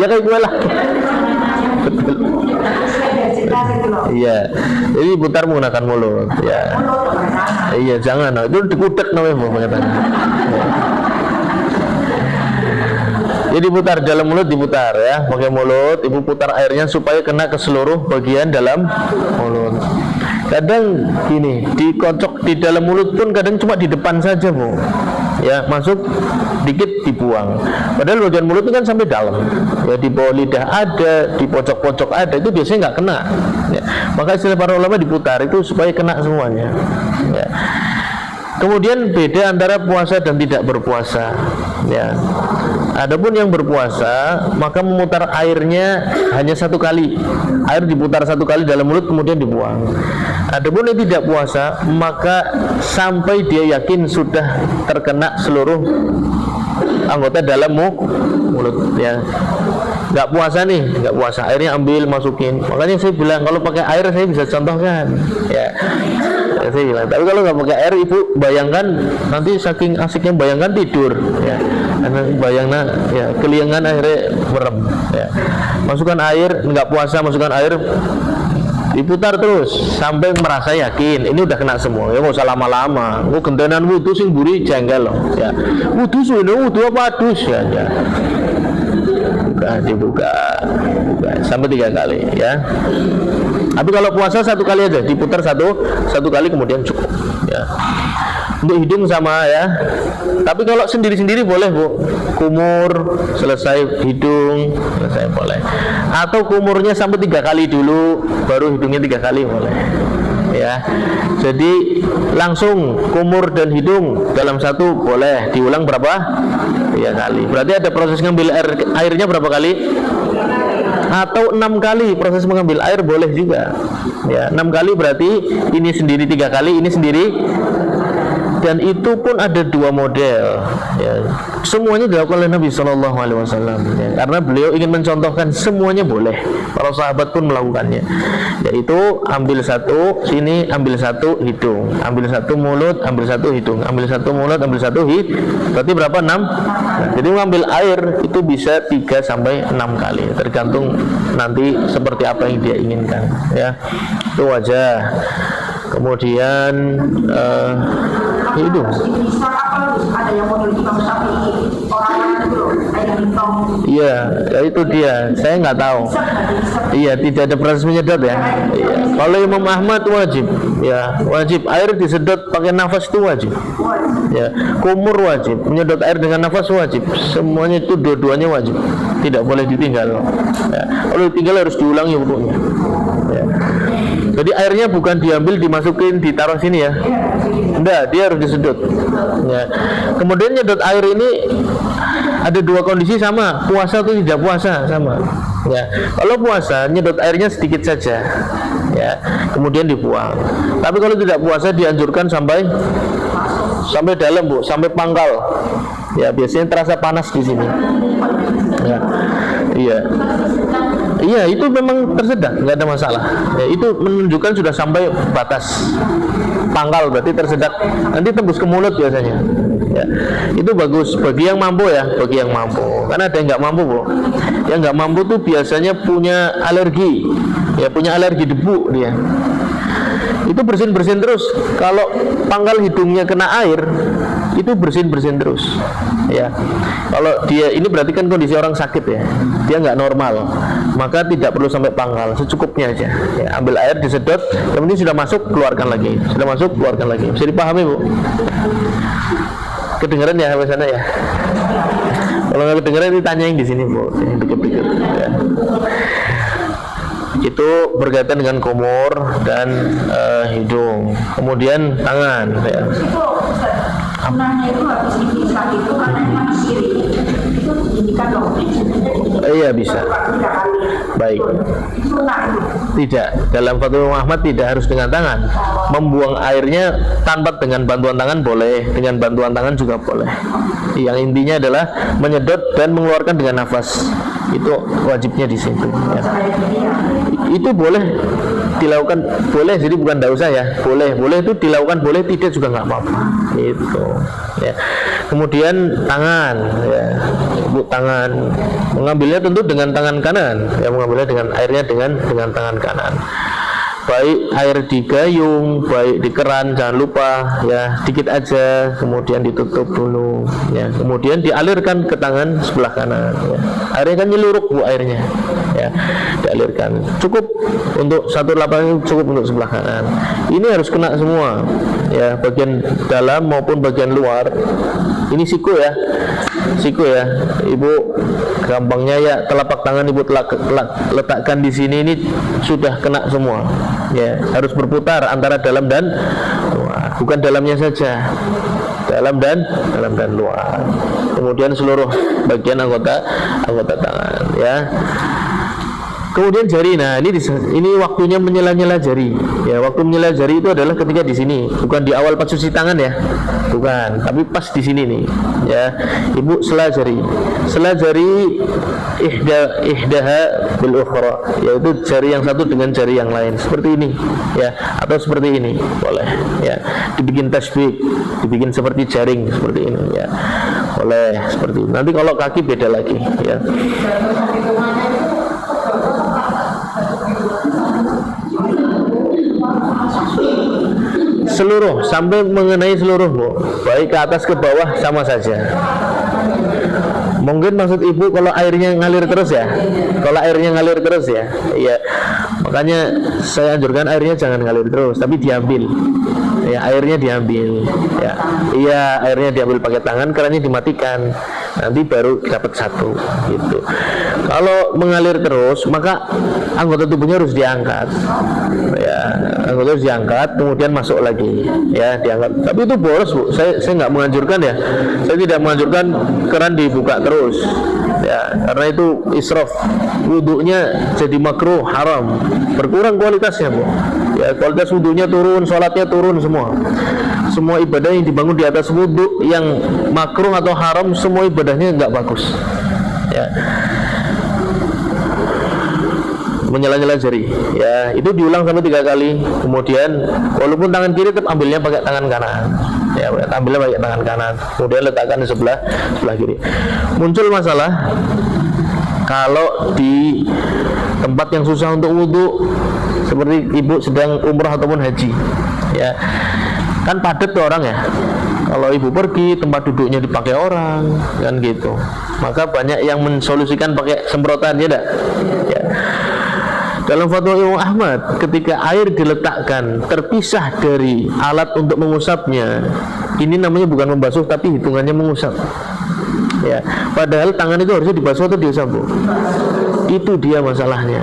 Ya kayak gue lah. Betul. Iya. Jadi putar menggunakan mulut ya. Iya, jangan. Itu dikutek namanya pengertiannya. Jadi putar dalam mulut, diputar ya, pakai mulut, ibu putar airnya supaya kena ke seluruh bagian dalam mulut. Kadang gini, dikocok di dalam mulut pun kadang cuma di depan saja Bu. Ya, masuk dikit dibuang. Padahal bagian mulut itu kan sampai dalam. Ya, di bawah lidah ada, di pojok-pojok ada, itu biasanya nggak kena. Ya. Maka istilah para ulama diputar itu supaya kena semuanya. Ya. Kemudian beda antara puasa dan tidak berpuasa. Ya. Adapun yang berpuasa, maka memutar airnya hanya satu kali. Air diputar satu kali dalam mulut kemudian dibuang. Adapun yang tidak puasa, maka sampai dia yakin sudah terkena seluruh anggota dalam mulut ya. Nggak puasa nih, nggak puasa, airnya ambil masukin. Makanya saya bilang kalau pakai air saya bisa contohkan ya. Saya bilang, tapi kalau nggak pakai air, ibu bayangkan nanti saking asiknya bayangkan tidur ya. Karena bayangkan ya keliangan akhirnya merem ya. Masukkan air, nggak puasa masukkan air, diputar terus sampai merasa yakin ini udah kena semua. Ya nggak usah lama-lama. Oh gentenan wudu sing buri jengkel loh ya. Wudu apa adus ya. Dibuka sampai 3 kali ya. Tapi kalau puasa 1 kali aja, diputar satu kali kemudian cukup ya. Untuk hidung sama ya. Tapi kalau sendiri-sendiri boleh Bu. Kumur selesai hidung selesai boleh. Atau kumurnya sampai 3 kali dulu, baru hidungnya 3 kali boleh. Ya. Jadi langsung kumur dan hidung dalam satu boleh. Diulang berapa? 3 kali. Berarti ada proses ngambil airnya berapa kali? Atau 6 kali proses mengambil air boleh juga ya. 6 kali berarti ini sendiri 3 kali, ini sendiri. Dan itu pun ada 2 model ya. Semuanya dilakukan oleh Nabi SAW ya. Karena beliau ingin mencontohkan semuanya boleh. Para sahabat pun melakukannya, yaitu ambil satu sini, ambil satu hidung, ambil satu mulut, ambil satu hidung, ambil satu mulut, ambil satu hidung. Berarti berapa? 6. Nah, jadi mengambil air itu bisa 3 sampai 6 kali, tergantung nanti seperti apa yang dia inginkan ya. Itu wajah. Kemudian hidung. Ada yang model Imam Syafi'i orang itu iya, ya itu dia. Saya nggak tahu. Iya, tidak ada proses menyedot ya. Iya. Kalau Imam Ahmad wajib, ya wajib air disedot pakai nafas itu wajib. Ya, kumur wajib, menyedot air dengan nafas wajib. Semuanya itu dua-duanya wajib, tidak boleh ditinggal. Ya. Kalau ditinggal harus diulangi wudunya. Ya. Jadi airnya bukan diambil, dimasukin, ditaruh sini ya. Enggak, dia harus disedot. Ya. Kemudian nyedot air ini ada 2 kondisi sama, puasa atau tidak puasa sama. Ya. Kalau puasa nyedot airnya sedikit saja. Ya. Kemudian dibuang. Tapi kalau tidak puasa dianjurkan sampai dalam Bu, sampai pangkal. Ya, biasanya terasa panas di sini. Ya. Iya. Iya, itu memang tersedak, nggak ada masalah. Ya, itu menunjukkan sudah sampai batas pangkal, berarti tersedak. Nanti tembus ke mulut biasanya. Ya, itu bagus bagi yang mampu ya, bagi yang mampu. Karena ada yang nggak mampu Bu. Yang nggak mampu tuh biasanya punya alergi, ya punya alergi debu dia. Itu bersin-bersin terus. Kalau pangkal hidungnya kena air, itu bersin-bersin terus. Ya, kalau dia ini berarti kan kondisi orang sakit ya, dia nggak normal, maka tidak perlu sampai pangkal, secukupnya aja. Ya, ambil air disedot, yang penting sudah masuk keluarkan lagi, sudah masuk keluarkan lagi. Bisa dipahami Bu? Kedengeran ya sampai sana ya? Kalau nggak kedengeran ditanyain di sini Bu, yang dikit-dikit. Ya. Itu berkaitan dengan kumur dan hidung. Kemudian tangan ya. Sunahnya itu habis dipisah itu karena emang kiri itu diindikan loh. Iya bisa. Baik. Tidak, dalam fatwa Imam Ahmad tidak harus dengan tangan. Membuang airnya tanpa dengan bantuan tangan boleh, dengan bantuan tangan juga boleh. Yang intinya adalah menyedot dan mengeluarkan dengan nafas. Itu wajibnya di situ. Ya. Itu boleh dilakukan, boleh, jadi bukan tidak usah ya. Boleh itu dilakukan, boleh tidak juga nggak apa-apa. Itu. Ya. Kemudian tangan, ya, tangan mengambilnya tentu dengan tangan kanan, ya, mengambilnya dengan airnya dengan tangan kanan. Baik air di gayung, baik di keran, jangan lupa ya, dikit aja, kemudian ditutup dulu, ya, kemudian dialirkan ke tangan sebelah kanan. Ya. Airnya kan nyeluruk bu airnya, ya, dialirkan. Cukup untuk satu lapangan, cukup untuk sebelah kanan. Ini harus kena semua, ya, bagian dalam maupun bagian luar. Ini siku ya, ibu gampangnya ya, telapak tangan ibu letakkan di sini, ini sudah kena semua. Ya, harus berputar antara dalam dan luar, bukan dalamnya saja, dalam dan luar. Kemudian seluruh bagian anggota tangan, ya. Kemudian jari, nah ini waktunya menyela-nyela jari. Ya, waktu menyela jari itu adalah ketika di sini, bukan di awal pas cuci tangan ya, bukan, tapi pas di sini nih. Ya, ibu sela jari ihdaha bil ukhra, yaitu jari yang satu dengan jari yang lain, seperti ini, ya, atau seperti ini, boleh. Ya, dibikin tasbih, dibikin seperti jaring seperti ini, ya, boleh seperti ini. Nanti kalau kaki beda lagi, ya. Seluruh, sampai mengenai seluruh bu, baik ke atas ke bawah sama saja. Mungkin maksud ibu kalau airnya ngalir terus ya, iya, makanya saya anjurkan airnya jangan ngalir terus, tapi diambil. Ya, airnya diambil, ya, iya, airnya diambil pakai tangan, kerannya dimatikan, nanti baru dapat satu, gitu. Kalau mengalir terus, maka anggota tubuhnya harus diangkat, ya, anggota harus diangkat, kemudian masuk lagi, ya, diangkat. Tapi itu boros bu, saya nggak menganjurkan ya, saya tidak menganjurkan keran dibuka terus, ya, karena itu israf, wudunya jadi makruh, haram, berkurang kualitasnya bu. Ya, kualitas wudunya turun, sholatnya turun semua ibadah yang dibangun di atas wudu yang makruh atau haram, semua ibadahnya nggak bagus. Ya, menyela-nyela jari, ya, itu diulang sampai 3 kali. Kemudian walaupun tangan kiri tetap ambilnya pakai tangan kanan, ya, ambilnya pakai tangan kanan, kemudian letakkan di sebelah kiri. Muncul masalah kalau di tempat yang susah untuk wudu, seperti ibu sedang umrah ataupun haji, ya, kan padat tuh orang ya. Kalau ibu pergi, tempat duduknya dipakai orang, kan gitu. Maka banyak yang mensolusikan pakai semprotan, ya, ya. Dalam fatwa Imam Ahmad, ketika air diletakkan terpisah dari alat untuk mengusapnya, ini namanya bukan membasuh, tapi hitungannya mengusap. Ya, padahal tangan itu harusnya dibasuh atau diusap bu? Itu dia masalahnya.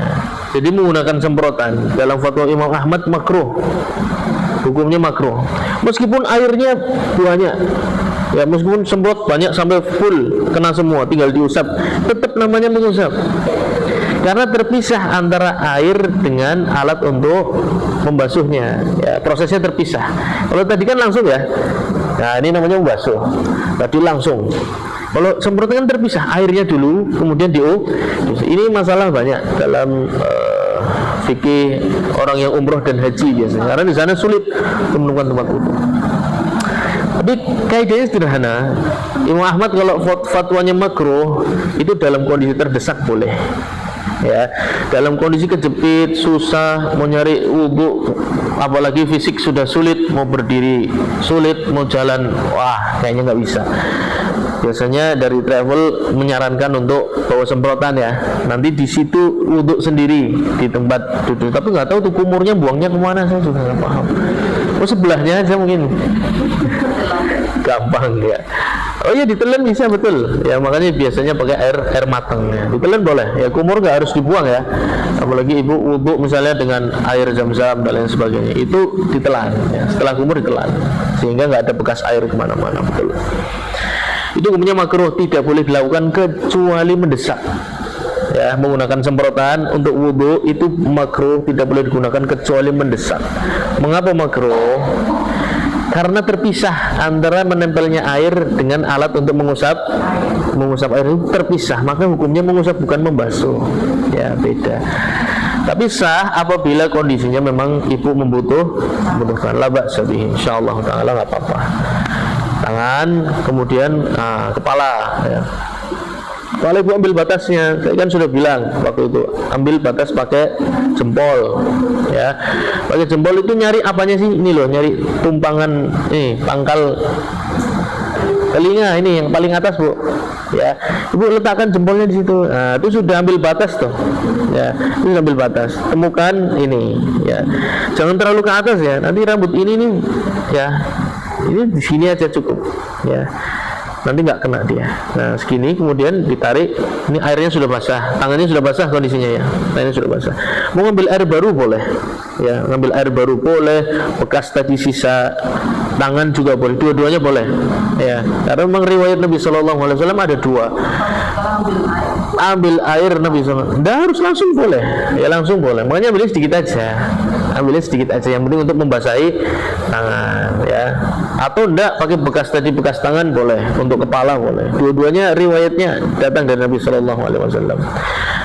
Jadi menggunakan semprotan dalam fatwa Imam Ahmad makruh, hukumnya makruh. Meskipun airnya banyak, ya, meskipun semprot banyak sampai full kena semua, tinggal diusap, tetap namanya mengusap. Karena terpisah antara air dengan alat untuk membasuhnya, ya, prosesnya terpisah. Kalau tadi kan langsung ya, nah ini namanya membasuh, tadi langsung. Kalau semprotan kan terpisah, airnya dulu, kemudian ini masalah banyak dalam fikih orang yang umroh dan haji biasanya, karena di sana sulit menemukan tempat wudu. Tapi kaidahnya sederhana. Imam Ahmad kalau fatwanya makruh itu dalam kondisi terdesak boleh. Ya, dalam kondisi kejepit, susah mau nyari wudu, apalagi fisik sudah sulit, mau berdiri sulit, mau jalan, wah kayaknya nggak bisa. Biasanya dari travel menyarankan untuk bawa semprotan ya. Nanti di situ wudhu sendiri di tempat duduk. Tapi nggak tahu tuh kumurnya buangnya kemana, saya juga nggak paham. Oh sebelahnya aja mungkin. Gampang ya. Oh iya, ditelan bisa, betul. Ya makanya biasanya pakai air matang ya. Ditelan boleh. Ya kumur nggak harus dibuang ya. Apalagi ibu wudhu misalnya dengan air zam-zam dan lain sebagainya, itu ditelan. Ya. Setelah kumur ditelan, sehingga nggak ada bekas air kemana-mana, betul. Itu hukumnya makruh, tidak boleh dilakukan kecuali mendesak. ya, menggunakan semprotan untuk wudhu itu makruh, tidak boleh digunakan kecuali mendesak. Mengapa makruh? Karena terpisah antara menempelnya air dengan alat untuk mengusap air itu terpisah, maka hukumnya mengusap bukan membasuh, ya beda. Tapi sah apabila kondisinya memang ibu membutuhkan, la ba'sa bihi, insyaallah taala nggak apa-apa. Tangan, kemudian kepala, ya. Kalau ibu ambil batasnya, saya kan sudah bilang waktu itu, ambil batas pakai jempol, ya. Pakai jempol itu nyari apanya sih? Ini loh, nyari tumpangan, pangkal telinga ini yang paling atas, Bu. Ya, ibu letakkan jempolnya di situ. Nah, itu sudah ambil batas tuh. Ya, ini ambil batas. Temukan ini, ya. Jangan terlalu ke atas ya. Nanti rambut ini nih, ya. Ini di sini aja cukup, ya. Nanti nggak kena dia. Nah, segini kemudian ditarik. Ini airnya sudah basah, tangannya sudah basah kondisinya ya. Tangannya sudah basah. Mau ngambil air baru boleh, ya. Ngambil air baru boleh. Bekas tadi sisa tangan juga boleh. Dua-duanya boleh, ya. Karena memang riwayat Nabi Shallallahu Alaihi Wasallam ada dua. Ambil air Nabi SAW. Nggak harus langsung boleh, ya langsung boleh. Makanya ambilnya sedikit aja. Ambilnya sedikit aja. Yang penting untuk membasahi tangan, ya. Atau enggak pakai bekas tangan boleh, untuk kepala boleh. Dua-duanya riwayatnya datang dari Nabi Shallallahu Alaihi Wasallam.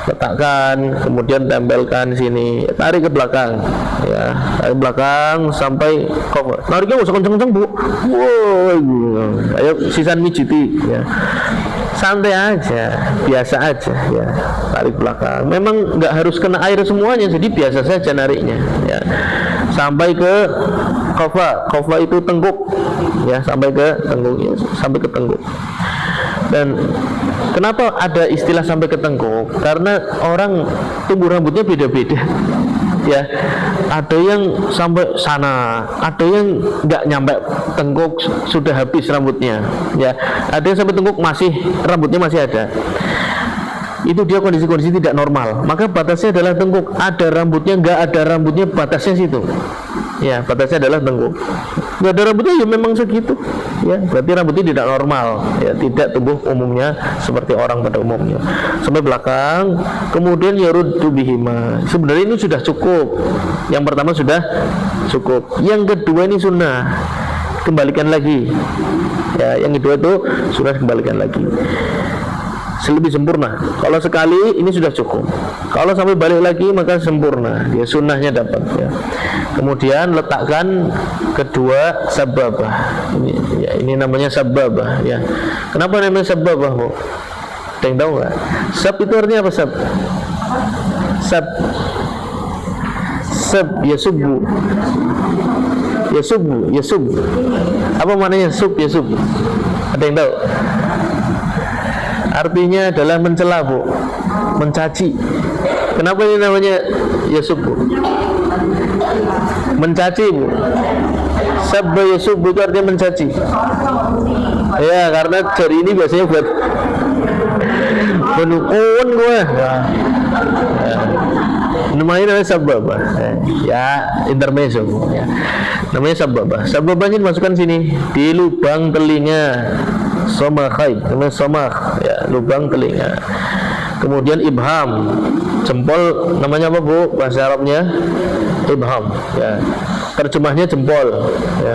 Letakkan, kemudian tempelkan sini, tarik ke belakang, ya, tarik belakang sampai cover. Nariknya nggak usah kenceng-kenceng, Bu. Wow, ayo sisan mijiti, ya. Santai aja, biasa aja, ya. Tarik belakang. Memang nggak harus kena air semuanya, jadi biasa saja nariknya, ya. Sampai ke kofa itu tengkuk, ya, sampai ke tengkuk, ya, sampai ke tengkuk. Dan kenapa ada istilah sampai ke tengkuk? Karena orang tumbuh rambutnya beda-beda, ya. Ada yang sampai sana, ada yang nggak nyampe tengkuk sudah habis rambutnya, ya. Ada yang sampai tengkuk rambutnya masih ada. Itu dia kondisi-kondisi tidak normal. Maka batasnya adalah tengkuk. Ada rambutnya, nggak ada rambutnya, batasnya situ. Ya, batasnya adalah tengkuk. Nggak ada rambutnya ya memang segitu. Ya, berarti rambutnya tidak normal. Ya, tidak tumbuh umumnya seperti orang pada umumnya. Sampai belakang, kemudian yaruddu bihima. Sebenarnya ini sudah cukup. Yang pertama sudah cukup. Yang kedua ini sunnah. Kembalikan lagi. Ya, yang kedua itu sudah kembalikan lagi. Lebih sempurna. Kalau sekali ini sudah cukup. Kalau sampai balik lagi maka sempurna. Dia sunnahnya dapat, ya. Kemudian letakkan kedua sababah. Ini namanya sababah, ya. Kenapa namanya sababah, Bu? Ada yang tahu nggak? Sab itu artinya apa, sab? Sab yasubbu. Yasub. Apa maknanya sub yasub? Ada yang tahu? Artinya adalah mencela, Bu, mencaci. Kenapa ini namanya yasub, Bu? Mencaci, Bu. Sabba yasub itu artinya mencaci. Ya, karena jari ini biasanya buat menukun gue. Ya. Namanya sababah. Ya, intermezzo, Bu. Ya. Namanya sababah. Sababahnya dimasukkan sini di lubang telinga. Somakhai, namanya somah, ya, lubang telinga. Kemudian ibham, jempol, namanya apa, Bu? Bahasa Arabnya ibham, ya. Terjemahnya jempol, ya.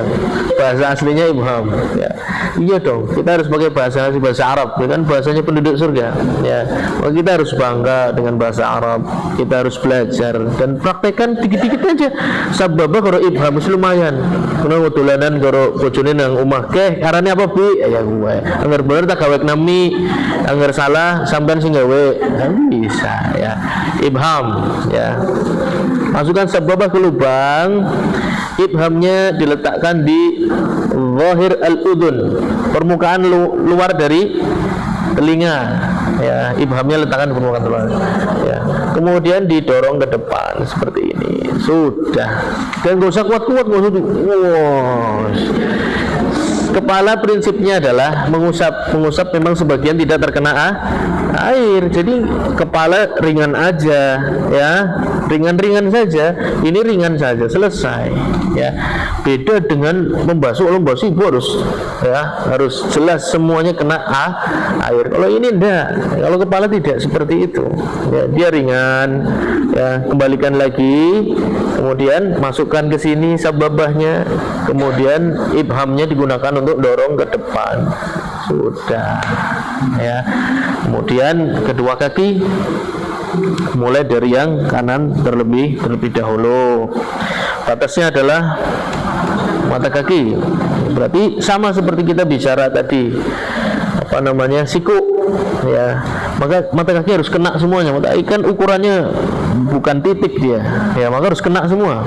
Bahasa aslinya ibham, ya. Iya dong, kita harus pakai bahasa Arab, ya kan, bahasanya penduduk surga, ya. Maka kita harus bangga dengan bahasa Arab. Kita harus belajar dan praktekkan dikit-dikit aja. Sababah karo ibham lumayan. Kuna dolanan karo bojone nang omah. Karane apa, Bi? Ya gue. Angger bener tak gawe nami, angger salah sampean sing gawe. Bisa, ya. Ibham, ya. Masukkan sababah ke lubang. Ibhamnya diletakkan di zahir al-udhun, permukaan luar dari telinga, ya. Ibhamnya letakkan di permukaan luar, ya. Kemudian didorong ke depan seperti ini. Sudah. Dan gak usah kuat-kuat, gak usah. Kepala prinsipnya adalah mengusap memang sebagian tidak terkena air. Jadi kepala ringan aja ya, ringan-ringan saja. Ini ringan saja, selesai ya. Beda dengan membasuh ibu harus jelas semuanya kena air. Kalau ini enggak, kalau kepala tidak seperti itu ya, dia ringan ya. Kembalikan lagi, kemudian masukkan ke sini sababahnya, kemudian ibhamnya digunakan untuk dorong ke depan, sudah ya. Kemudian kedua kaki mulai dari yang kanan terlebih dahulu. Batasnya adalah mata kaki. Berarti sama seperti kita bicara tadi, siku ya. Maka mata kaki harus kena semuanya. Mata kaki kan ukurannya bukan titik dia ya, maka harus kena semua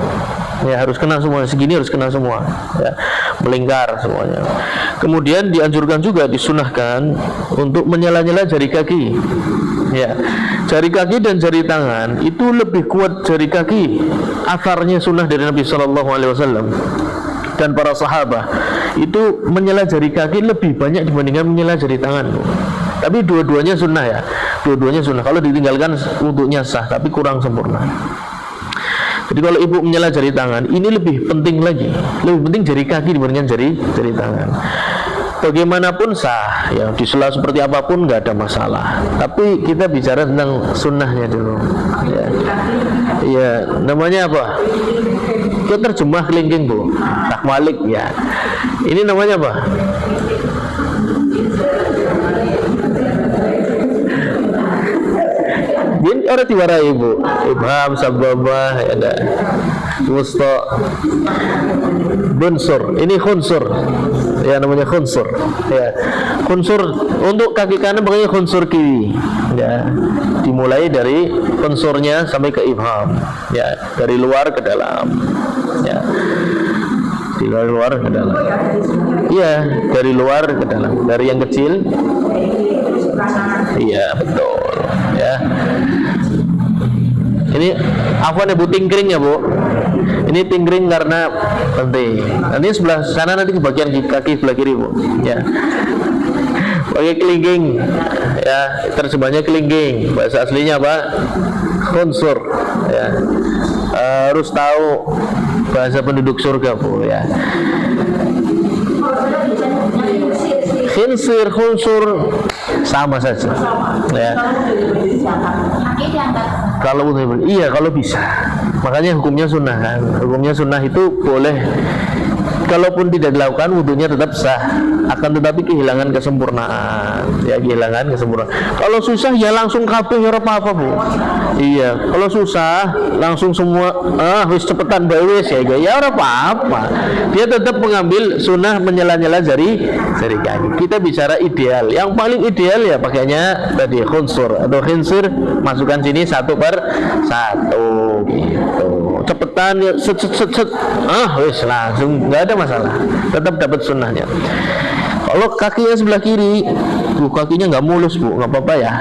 ya, harus kena semua. Segini harus kena semua ya, melingkar semuanya. Kemudian dianjurkan juga, disunahkan untuk menyela-nyela jari kaki ya. Jari kaki dan jari tangan itu lebih kuat. Jari kaki asarnya sunnah dari Nabi SAW dan para sahabat itu menyela jari kaki lebih banyak dibandingkan menyela jari tangan. Tapi dua-duanya sunnah ya, dua-duanya sunnah. Kalau ditinggalkan wudhunya sah, tapi kurang sempurna. Jadi kalau ibu menyela jari tangan, ini lebih penting lagi, lebih penting jari kaki dibandingkan jari tangan. Bagaimanapun sah ya, disela seperti apapun nggak ada masalah. Tapi kita bicara tentang sunnahnya dulu ya. Ya, namanya apa? Kita terjemah kelingking bu, tak malik ya. Ini namanya apa? Bin orang tiwarai ibu, ibham, sababah, ya ada wusta, bunsur. Ini khunsur, ya namanya khunsur. Ya, khunsur untuk kaki kanan makanya khunsur kiri. Ya, dimulai dari khunsurnya sampai ke ibham. Ya, dari luar ke dalam. Ya, dari luar ke dalam. Iya, dari luar ke dalam. Dari yang kecil. Iya betul ya. Ini afwan ibu, tingkring ya bu. Ini tingkring karena penting. Nanti sebelah sana nanti ke bagian kaki sebelah kiri bu. Ya. Pakai kelingking. Ya, terjemahnya kelingking. Bahasa aslinya apa? Khunsur. Ya. Harus tahu bahasa penduduk surga bu ya. Khinsir, khunsur sama saja ya. Kalau iya, kalau bisa. Makanya hukumnya sunnah kan. Hukumnya sunnah itu boleh, kalaupun tidak dilakukan wudhunya tetap sah, akan tetapi kehilangan kesempurnaan ya, kehilangan kesempurnaan. Kalau susah ya langsung kabeh ya apa-apa bu. Iya, kalau susah langsung semua wis cepetan bae wis ya ora apa-apa. Dia tetap mengambil sunnah menyela-nyela jari kaki. Kita bicara ideal. Yang paling ideal ya pakainya tadi khunsur atau khinsir, masukkan sini 1/1 gitu. Cepetan ya, set wis langsung, nggak ada masalah, tetap dapat sunnahnya. Kalau kakinya sebelah kiri, kakinya nggak mulus bu, nggak apa-apa ya.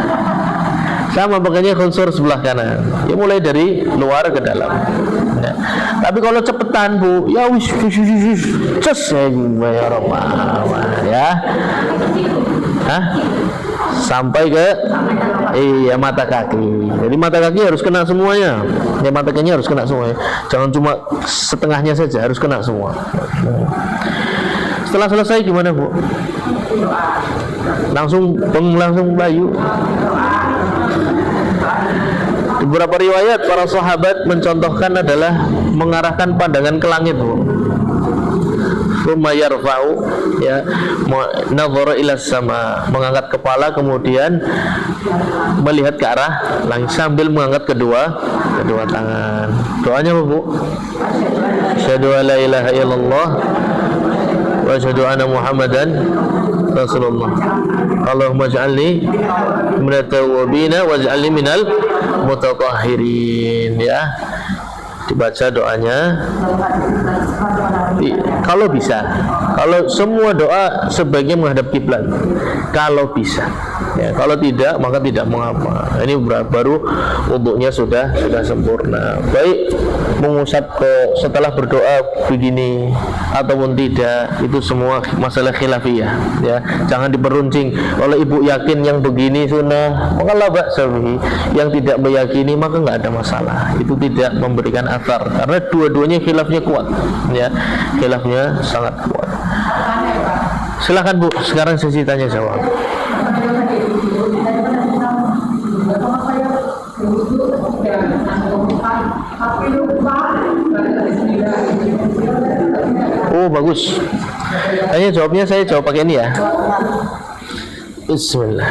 Sama pakainya khunsur sebelah kanan, ya mulai dari luar ke dalam. Ya. Tapi kalau cepetan bu, ya wis ces ya, sampai ke mata kaki. Jadi mata kaki harus kena semuanya. Ya, mata kakinya harus kena semuanya. Jangan cuma setengahnya saja, harus kena semua. Setelah selesai gimana bu? Langsung bayu. Di beberapa riwayat para sahabat mencontohkan adalah mengarahkan pandangan ke langit bu. Tsumma yarfa'u ya, nadhara ila sama, mengangkat kepala kemudian melihat ke arah langit sambil mengangkat kedua tangan. Doanya apa bu? Asyhadu an la ilaha illallah wa asyhadu anna Muhammadan Rasulullah. Allahumma ij'alni minat tawwabina waj'alni minal mutatahhirin ya. Dibaca doanya kalau bisa. Kalau semua doa sebaiknya menghadap kiblat kalau bisa. Ya, kalau tidak maka tidak mengapa. Ini baru wudunya sudah sempurna. Baik mengusap setelah berdoa begini ataupun tidak, itu semua masalah khilafiyah. Ya, jangan diperuncing. Oleh ibu yakin yang begini sunnah, maka la ba'sa bihi. Yang tidak meyakini maka nggak ada masalah. Itu tidak memberikan athar karena dua-duanya khilafnya kuat. Ya, khilafnya sangat kuat. Silakan Bu, sekarang sesi tanya jawab. Oh bagus. Tanya jawabnya saya jawab pakai ini ya. Bismillah.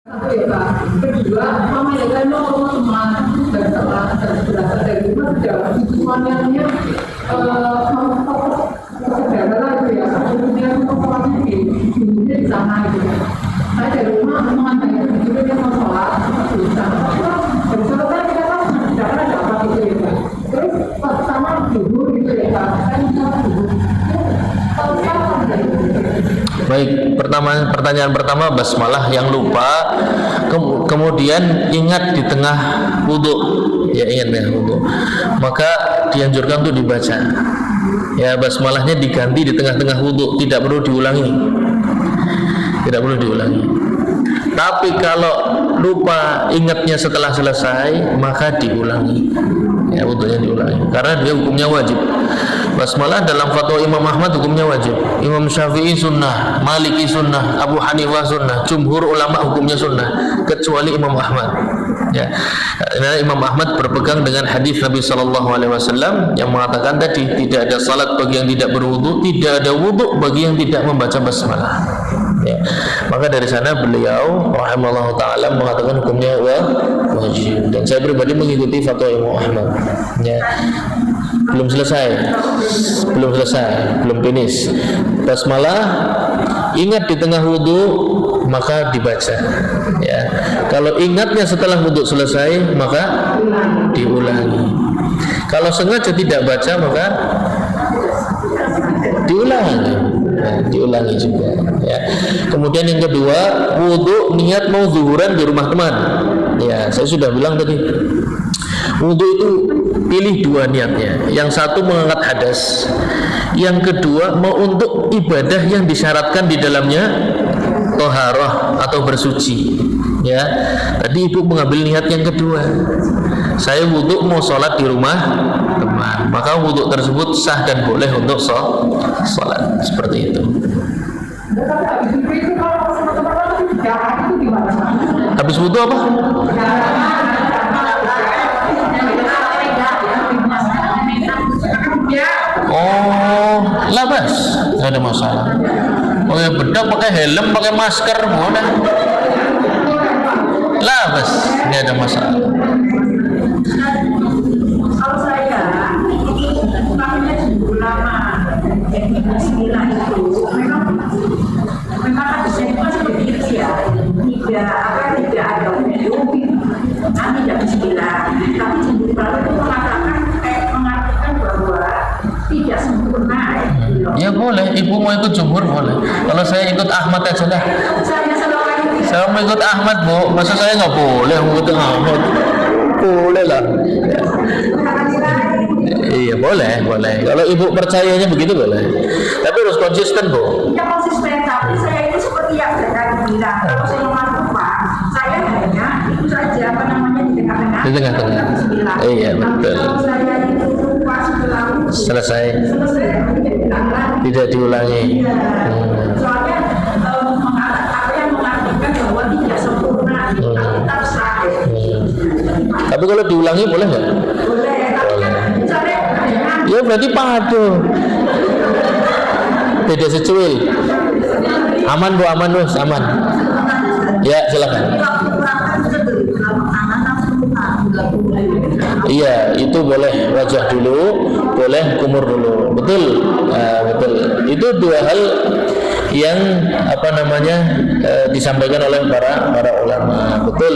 Satu ya Pak. Kedua, memastikan bahwa teman dan setelah terjelaskan dari rumah jalan tujuannya saudara itu ya, kemudian persoalannya di sana gitu. Saya dari rumah mengantar itu dia mau sholat di sana. Dari sana kan kita tahu saudara ada apa gitu ya Pak. Terus sama dulu gitu ya Pak. Kan sama dulu. Baik, pertanyaan pertama basmalah yang lupa, kemudian ingat di tengah wudu, ya ingat ya wudu, maka dianjurkan untuk dibaca. Ya basmalahnya diganti di tengah-tengah wudu, tidak perlu diulangi, tidak perlu diulangi. Tapi kalau lupa ingatnya setelah selesai, maka diulangi. Ya wudunya diulangi, karena dia hukumnya wajib. Basmalah dalam fatwa Imam Ahmad hukumnya wajib, Imam Syafi'i sunnah, Maliki sunnah, Abu Hanifah sunnah, jumhur ulama hukumnya sunnah, kecuali Imam Ahmad. Ya, karena Imam Ahmad berpegang dengan hadis Nabi SAW yang mengatakan tadi tidak ada salat bagi yang tidak berwudu, tidak ada wudu bagi yang tidak membaca basmalah. Ya, maka dari sana beliau rahimahullah taala mengatakan hukumnya wajib, dan saya pribadi mengikuti fatwa Imam Ahmad. Ya. Belum selesai, belum finish. Basmalah ingat di tengah wudu maka dibaca. Ya, kalau ingatnya setelah wudu selesai maka diulangi. Kalau sengaja tidak baca maka diulangi. Diulangi juga. Ya. Kemudian yang kedua, wudu niat mau zuhuran di rumah teman. Ya, saya sudah bilang tadi. Wudu itu pilih dua niatnya. Yang satu mengangkat hadas, yang kedua mau untuk ibadah yang disyaratkan di dalamnya toharoh atau bersuci. Ya, tadi ibu mengambil niat yang kedua. Saya wudu mau sholat di rumah teman, maka wudu tersebut sah dan boleh untuk sholat seperti itu. Habis wudu apa? Oh, labas, nggak ada masalah. Oh ya bedak pakai helm, pakai masker, boleh. Labas, nggak ada masalah. Kalau saya, namanya ulama, jadi bismillah itu memang hadisnya itu masih begitu ya, tidak ada wudu, nanti tidak bismillah. Tapi jumhur ulama itu mengatakan bahwa tidak sempurna. Ya boleh, ibu mau ikut jumhur boleh. Kalau saya ikut Ahmad aja lah. Saya mau ikut Ahmad bu, masa saya nggak boleh mau ikut Ahmad? Boleh lah. Iya boleh. Kalau ibu percayanya begitu boleh. Tapi harus konsisten bu. Ya konsisten, tapi saya itu seperti yang tadi bilang. Kalau saya lupa, saya hanya itu saja apa namanya di tengah-tengah. Di tengah-tengah. Iya betul. Kalau saya itu lupa setelah selesai tidak diulangi. Soalnya apa yang mengatakan bahwa tidak sempurna tetap sah. Tapi kalau diulangi boleh nggak? Boleh. Misalnya Ya berarti padu. Beda secuil. Aman Bu, aman Bos, aman. Ya silakan. Iya, itu boleh wajah dulu, boleh kumur dulu. Betul, betul. Itu dua hal yang disampaikan oleh para ulama. Betul,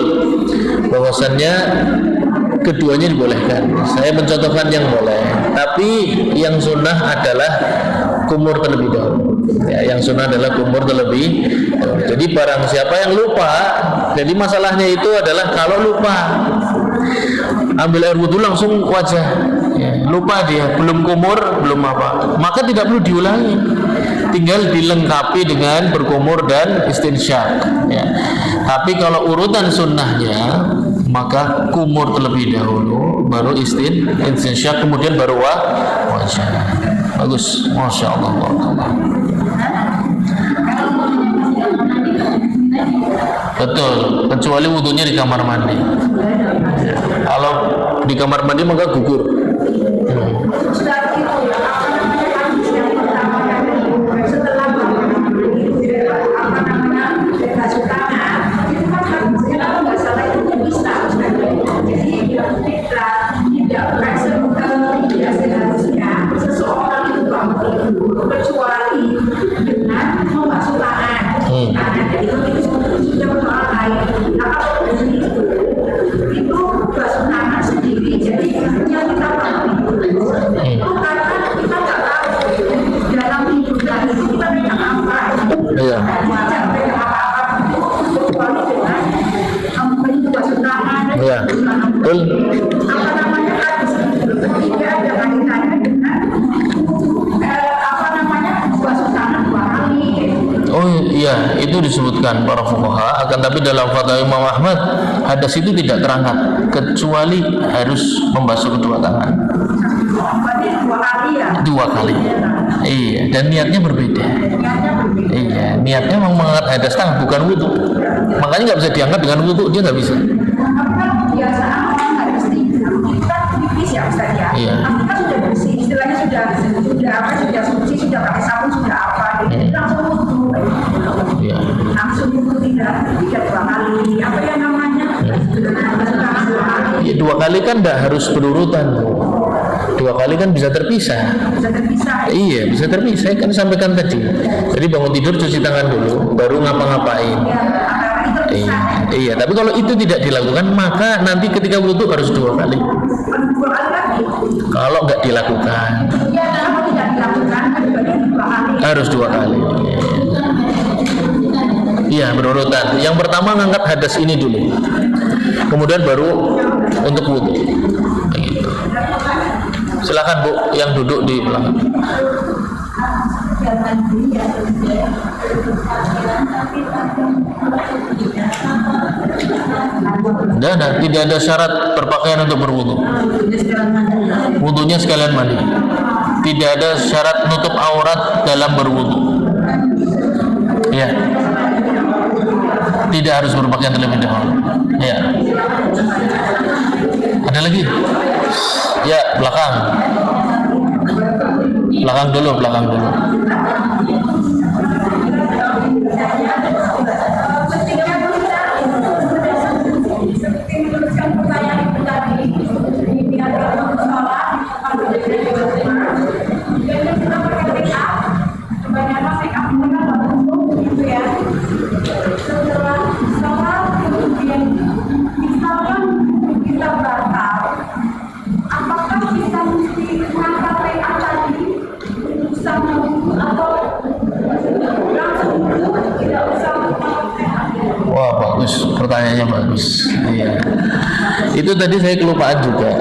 bahwasannya keduanya dibolehkan. Saya mencontohkan yang boleh, tapi yang sunnah adalah kumur terlebih dahulu. Ya, yang sunnah adalah kumur terlebih dahulu. Jadi barang siapa yang lupa, jadi masalahnya itu adalah kalau lupa ambil air wudhu langsung wajah, ya, lupa dia, belum kumur, belum apa, maka tidak perlu diulangi, tinggal dilengkapi dengan berkumur dan istinsyak, ya. Tapi kalau urutan sunnahnya, maka kumur terlebih dahulu, baru istinsyak, kemudian baru wajah. Bagus, masya Allah. Betul, kecuali wudhunya di kamar mandi. Kalau di kamar mandi maka gugur. Kecuali dengan membasuh tangan. Itu basuh tangan sendiri. Jadi yang kita itu karena kita nggak tahu dalam hidupnya itu kita tidak apa. Iya. Kecuali dengan basuh tangan. Iya. Betul. Apa namanya hadis ketiga ada kaitannya dengan basuh tangan 2 kali. Oh iya, itu disebutkan para fuqaha. Akan tapi dalam fatwa Imam Ahmad, hadas itu tidak terangkat kecuali harus membasuh kedua tangan. Berarti 2 kali ya? 2 kali. Iya, dan niatnya berbeda. Iya, niatnya memang mengangkat hadas tangan, bukan wudhu. Makanya nggak bisa diangkat dengan wudhu, dia nggak bisa. Biasaan orang nggak mesti kita tipis ya Ustaz ya. Iya. Tapi kan sudah bersih, istilahnya sudah suci, sudah pakai sabun, sudah apa gitu. Langsung wudhu. Iya. Langsung wudhu tidak 2 kali. Apa yang namanya? Basuh tangan 2 kali. Ya, 2 kali kan tidak harus berurutan. 2 kali kan bisa terpisah. Bisa terpisah. Iya, bisa terpisah. Saya kan sampaikan tadi. Jadi bangun tidur cuci tangan dulu, baru ngapa-ngapain. Iya, tapi kalau itu tidak dilakukan, maka nanti ketika wudhu harus 2 kali. 2 kali lagi. Kalau nggak dilakukan, Iya, kalau tidak dilakukan berarti 2 kali. harus 2 kali. Iya, berurutan. Yang pertama ngangkat hadas ini dulu, kemudian baru untuk wudhu. Begitu. Silakan Bu, yang duduk di belakang. Tidak ada syarat berpakaian untuk berwudu. Wudunya sekalian mandi. Tidak ada syarat nutup aurat dalam berwudu. Ya. Tidak harus berpakaian terlebih dahulu. Ya. Ada lagi? Ya, belakang. Belakang dulu. Wah, bagus, pertanyaannya bagus. Iya. Itu tadi saya kelupaan juga.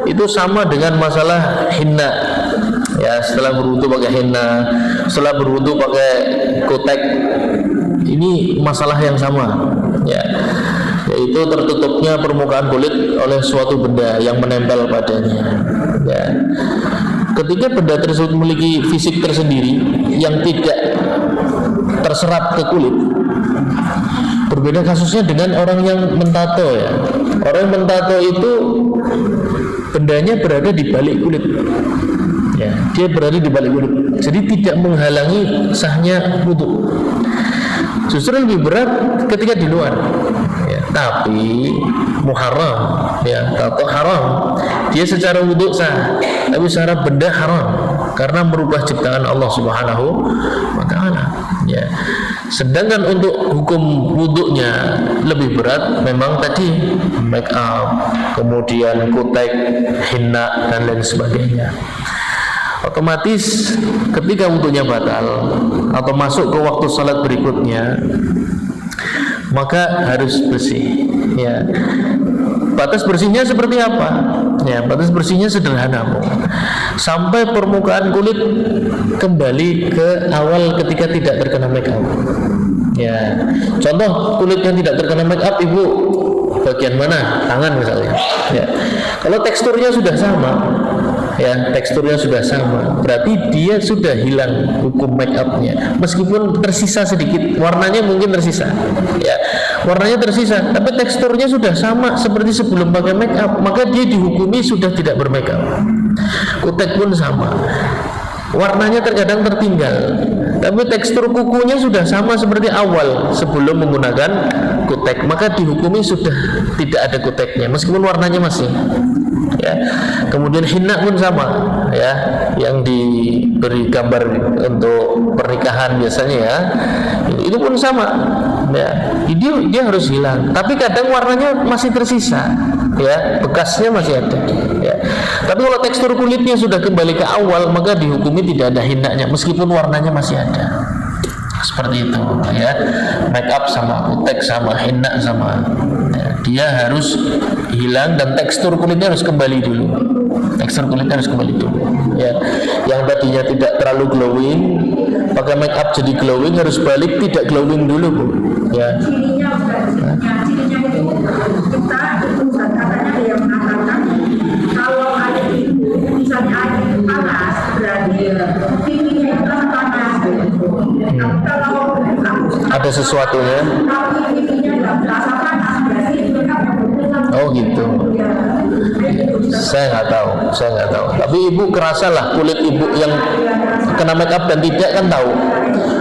Itu sama dengan masalah henna. Ya, setelah berwudu pakai henna, setelah berwudu pakai kotek. Ini masalah yang sama. Ya. Yaitu tertutupnya permukaan kulit oleh suatu benda yang menempel padanya. Ya. Ketika benda tersebut memiliki fisik tersendiri yang tidak terserap ke kulit, berbeda kasusnya dengan orang yang mentato ya. Orang yang mentato itu bendanya berada di balik kulit. Ya. dia berada di balik kulit. Jadi tidak menghalangi sahnya wudu. Justru lebih berat ketika di luar. Ya, tapi muharram, ya, atau haram. Dia secara wudu sah, tapi secara benda haram karena merubah ciptaan Allah Subhanahu wa taala. Ya. Sedangkan untuk hukum wudunya lebih berat memang tadi make up, kemudian kutek, henna dan lain sebagainya. Otomatis ketika wudunya batal atau masuk ke waktu salat berikutnya maka harus bersih. Ya. Batas bersihnya seperti apa? Ya, batas bersihnya sederhana, sampai permukaan kulit kembali ke awal ketika tidak terkena make up. Ya, contoh kulit yang tidak terkena make up, ibu bagian mana? Tangan misalnya. Ya, kalau teksturnya sudah sama, ya teksturnya sudah sama, berarti dia sudah hilang hukum make upnya, meskipun tersisa sedikit, warnanya mungkin tersisa, ya warnanya tersisa, tapi teksturnya sudah sama seperti sebelum pakai make up, maka dia dihukumi sudah tidak bermake up. Kutek pun sama, warnanya terkadang tertinggal, tapi tekstur kukunya sudah sama seperti awal sebelum menggunakan kutek, maka dihukumi sudah tidak ada kuteknya meskipun warnanya masih. Ya, kemudian henna pun sama, ya, yang diberi gambar untuk pernikahan biasanya, ya, itu pun sama, ya, dia harus hilang. Tapi kadang warnanya masih tersisa, ya, bekasnya masih ada, ya. Tapi kalau tekstur kulitnya sudah kembali ke awal, maka dihukumi tidak ada hennanya, meskipun warnanya masih ada. Seperti itu, ya. Make up sama, kutek sama, henna sama, ya, dia harus hilang dan tekstur kulitnya harus kembali dulu. Tekstur kulitnya harus kembali dulu, ya. Yang tadinya tidak terlalu glowing, pakai make up jadi glowing, harus balik tidak glowing dulu, Bu. Ya. Cirinya itu kita katanya ada yang mengatakan kalau air itu misalnya air itu panas, berarti pipinya itu kan panas. Kalau ada sesuatunya. tapi pipinya tidak terasa panas, berarti itu kan. Oh gitu. Saya nggak tahu. Tapi ibu kerasalah kulit ibu yang kena make up dan tidak kan tahu.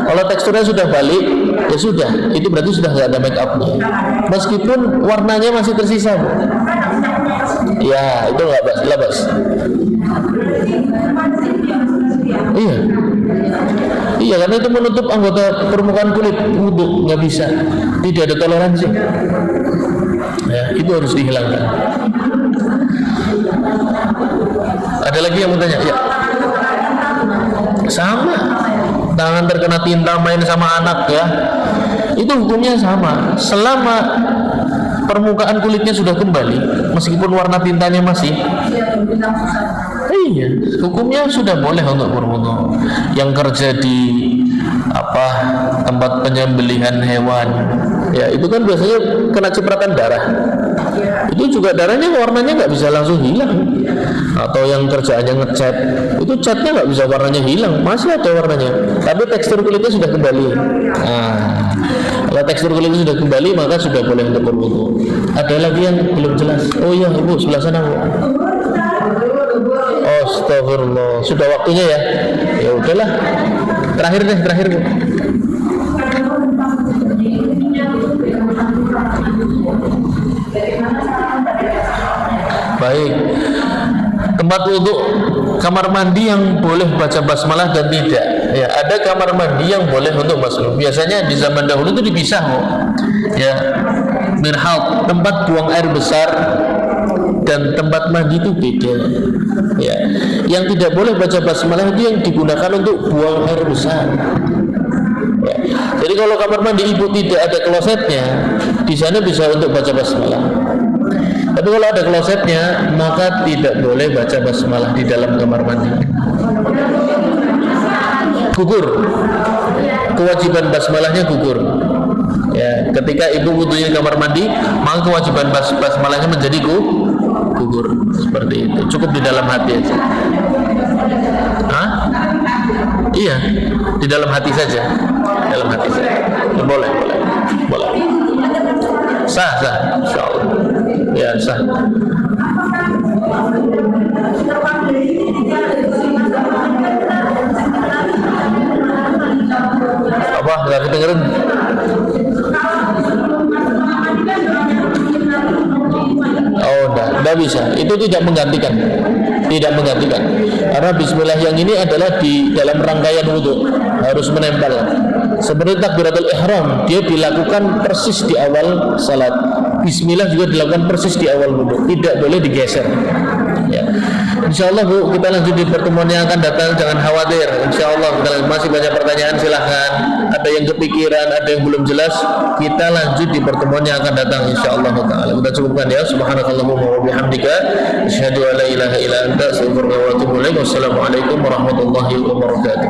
Kalau teksturnya sudah balik, ya sudah, itu berarti sudah nggak ada make upnya. Meskipun warnanya masih tersisa, Bu. Ya, itu nggak bas. Iya, karena itu menutup anggota permukaan kulit wudu, nggak bisa, tidak ada toleransi. Ya, itu harus dihilangkan. Ada lagi yang mau tanya? Ya. Sama. Tangan terkena tinta, main sama anak, ya. Itu hukumnya sama. Selama permukaan kulitnya sudah kembali, meskipun warna tintanya masih. Iya, hukumnya sudah boleh untuk berwudu. Yang kerja di tempat penyembelihan hewan, ya itu kan biasanya kena cipratan darah. Itu juga darahnya warnanya nggak bisa langsung hilang. Atau yang kerjaannya ngecat, itu catnya nggak bisa warnanya hilang, masih ada warnanya. Tapi tekstur kulitnya sudah kembali. Nah, kalau tekstur kulitnya sudah kembali, maka sudah boleh untuk berwudu. Ada lagi yang belum jelas? Oh iya, ibu sebelah sana, Bu. Astagfirullah, sudah waktunya ya. Ya udahlah. Terakhir Bu. Baik. Tempat wudhu, kamar mandi yang boleh baca basmalah dan tidak. Ya, ada kamar mandi yang boleh untuk basmalah. Biasanya di zaman dahulu itu dipisah, kok. Ya, mirhab, tempat buang air besar dan tempat mandi itu beda. Ya, yang tidak boleh baca basmalah itu yang digunakan untuk buang air besar. Ya. Jadi kalau kamar mandi ibu tidak ada klosetnya, di sana bisa untuk baca basmalah. Tapi kalau ada klosetnya, maka tidak boleh baca basmalah di dalam kamar mandi. Gugur. Kewajiban basmalahnya gugur. Ya, ketika ibu wudunya di kamar mandi, maka kewajiban basmalahnya menjadi gugur. Seperti itu. Cukup di dalam hati aja. Hah? Iya, di dalam hati saja. Dalam hati saja. Boleh. Sah, insyaallah. Ya, sah. Apakah Apa? Nggak kedengeran? Oh, enggak bisa. Itu tidak menggantikan. Tidak menggantikan. Karena bismillah yang ini adalah di dalam rangkaian wudhu, harus menempel. Seperti takbiratul ihram, dia dilakukan persis di awal salat. Bismillah juga dilakukan persis di awal wudhu, tidak boleh digeser. Ya. Insyaallah Bu, kita lanjut di pertemuan yang akan datang, jangan khawatir. Insyaallah kita masih banyak pertanyaan, silahkan. Ada yang kepikiran, ada yang belum jelas, kita lanjut di pertemuan yang akan datang insyaallah taala. Kita cukupkan ya. Subhanakallahumma wa bihamdika, asyhadu an la ilaha illa anta, astaghfiruka wa atubu ilaik. Wassalamualaikum warahmatullahi wabarakatuh.